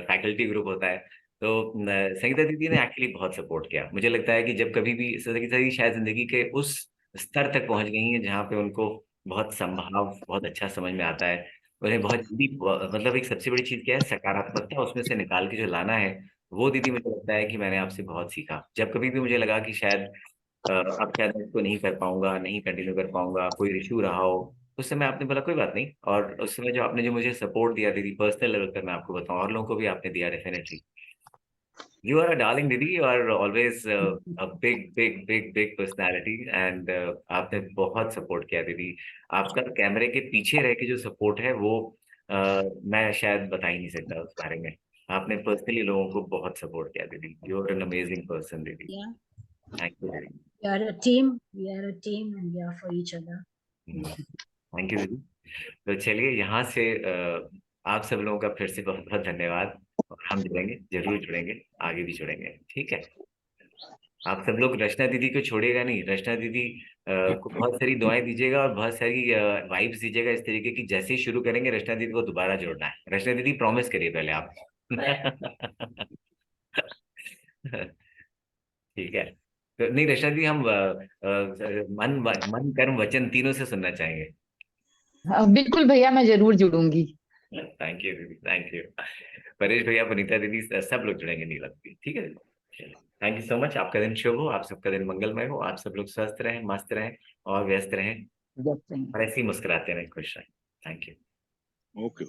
[SPEAKER 2] फैकल्टी ग्रुप होता है, तो संगीता दीदी ने एक्चुअली बहुत सपोर्ट किया। मुझे लगता है कि जब कभी भी संगीता दीदी शायद जिंदगी के उस स्तर तक पहुंच गई हैं जहाँ पे उनको बहुत संभाव बहुत अच्छा समझ में आता है। उन्हें बहुत जल्दी, मतलब एक सबसे बड़ी चीज क्या है, सकारात्मकता उसमें से निकाल के जो लाना है, वो दीदी मुझे लगता है कि मैंने आपसे बहुत सीखा। जब कभी भी मुझे लगा कि शायद अब शायद मैं इसको नहीं कर पाऊंगा, नहीं कंटिन्यू कर पाऊंगा, कोई इशू रहा हो, उस समय आपने बोला कोई बात नहीं। और उस समय जो आपने जो मुझे सपोर्ट दिया दीदी, पर्सनल लेवल पर मैं आपको बताऊं, और लोगों को भी आपने दिया definitely. You are a darling दीदी, you are always a big personality, and आपने बहुत सपोर्ट किया दीदी। आपका कैमरे के पीछे रह के जो सपोर्ट है वो मैं शायद बता ही नहीं सकता उस बारे में। आपने पर्सनली लोगों को बहुत सपोर्ट किया दीदी। You are an amazing person दीदी। थैंक यू दीदी।
[SPEAKER 14] We are a team, and we are for each other.
[SPEAKER 2] Thank you दीदी। तो चलिए, यहाँ से आप सब लोगों का फिर से बहुत बहुत धन्यवाद। और हम जुड़ेंगे, जरूर जुड़ेंगे, आगे भी जुड़ेंगे, ठीक है। आप सब लोग रचना दीदी को छोड़िएगा नहीं। रचना दीदी को बहुत सारी दुआएं दीजिएगा और बहुत सारी वाइब्स दीजिएगा इस तरीके की। जैसे ही शुरू करेंगे रचना दीदी को दोबारा जोड़ना है। रचना दीदी प्रॉमिस करिए पहले आप। ठीक है। तो नहीं रचना दीदी, हम मन कर्म वचन तीनों से सुनना चाहेंगे।
[SPEAKER 1] बिल्कुल भैया, मैं जरूर जुड़ूंगी।
[SPEAKER 2] थैंक यू दीदी, थैंक यू। परेश भैया, पुनीता दीदी, सब लोग जुड़ेंगे नीलम दीदी, ठीक है दीदी। Thank you so much. आपका दिन शुभ हो, आप सबका दिन मंगलमय हो, आप सब लोग स्वस्थ रहें, मस्त रहें और व्यस्त रहें, और ऐसे ही मुस्कुराते रहें, खुश रहें। Thank you.
[SPEAKER 9] ओके।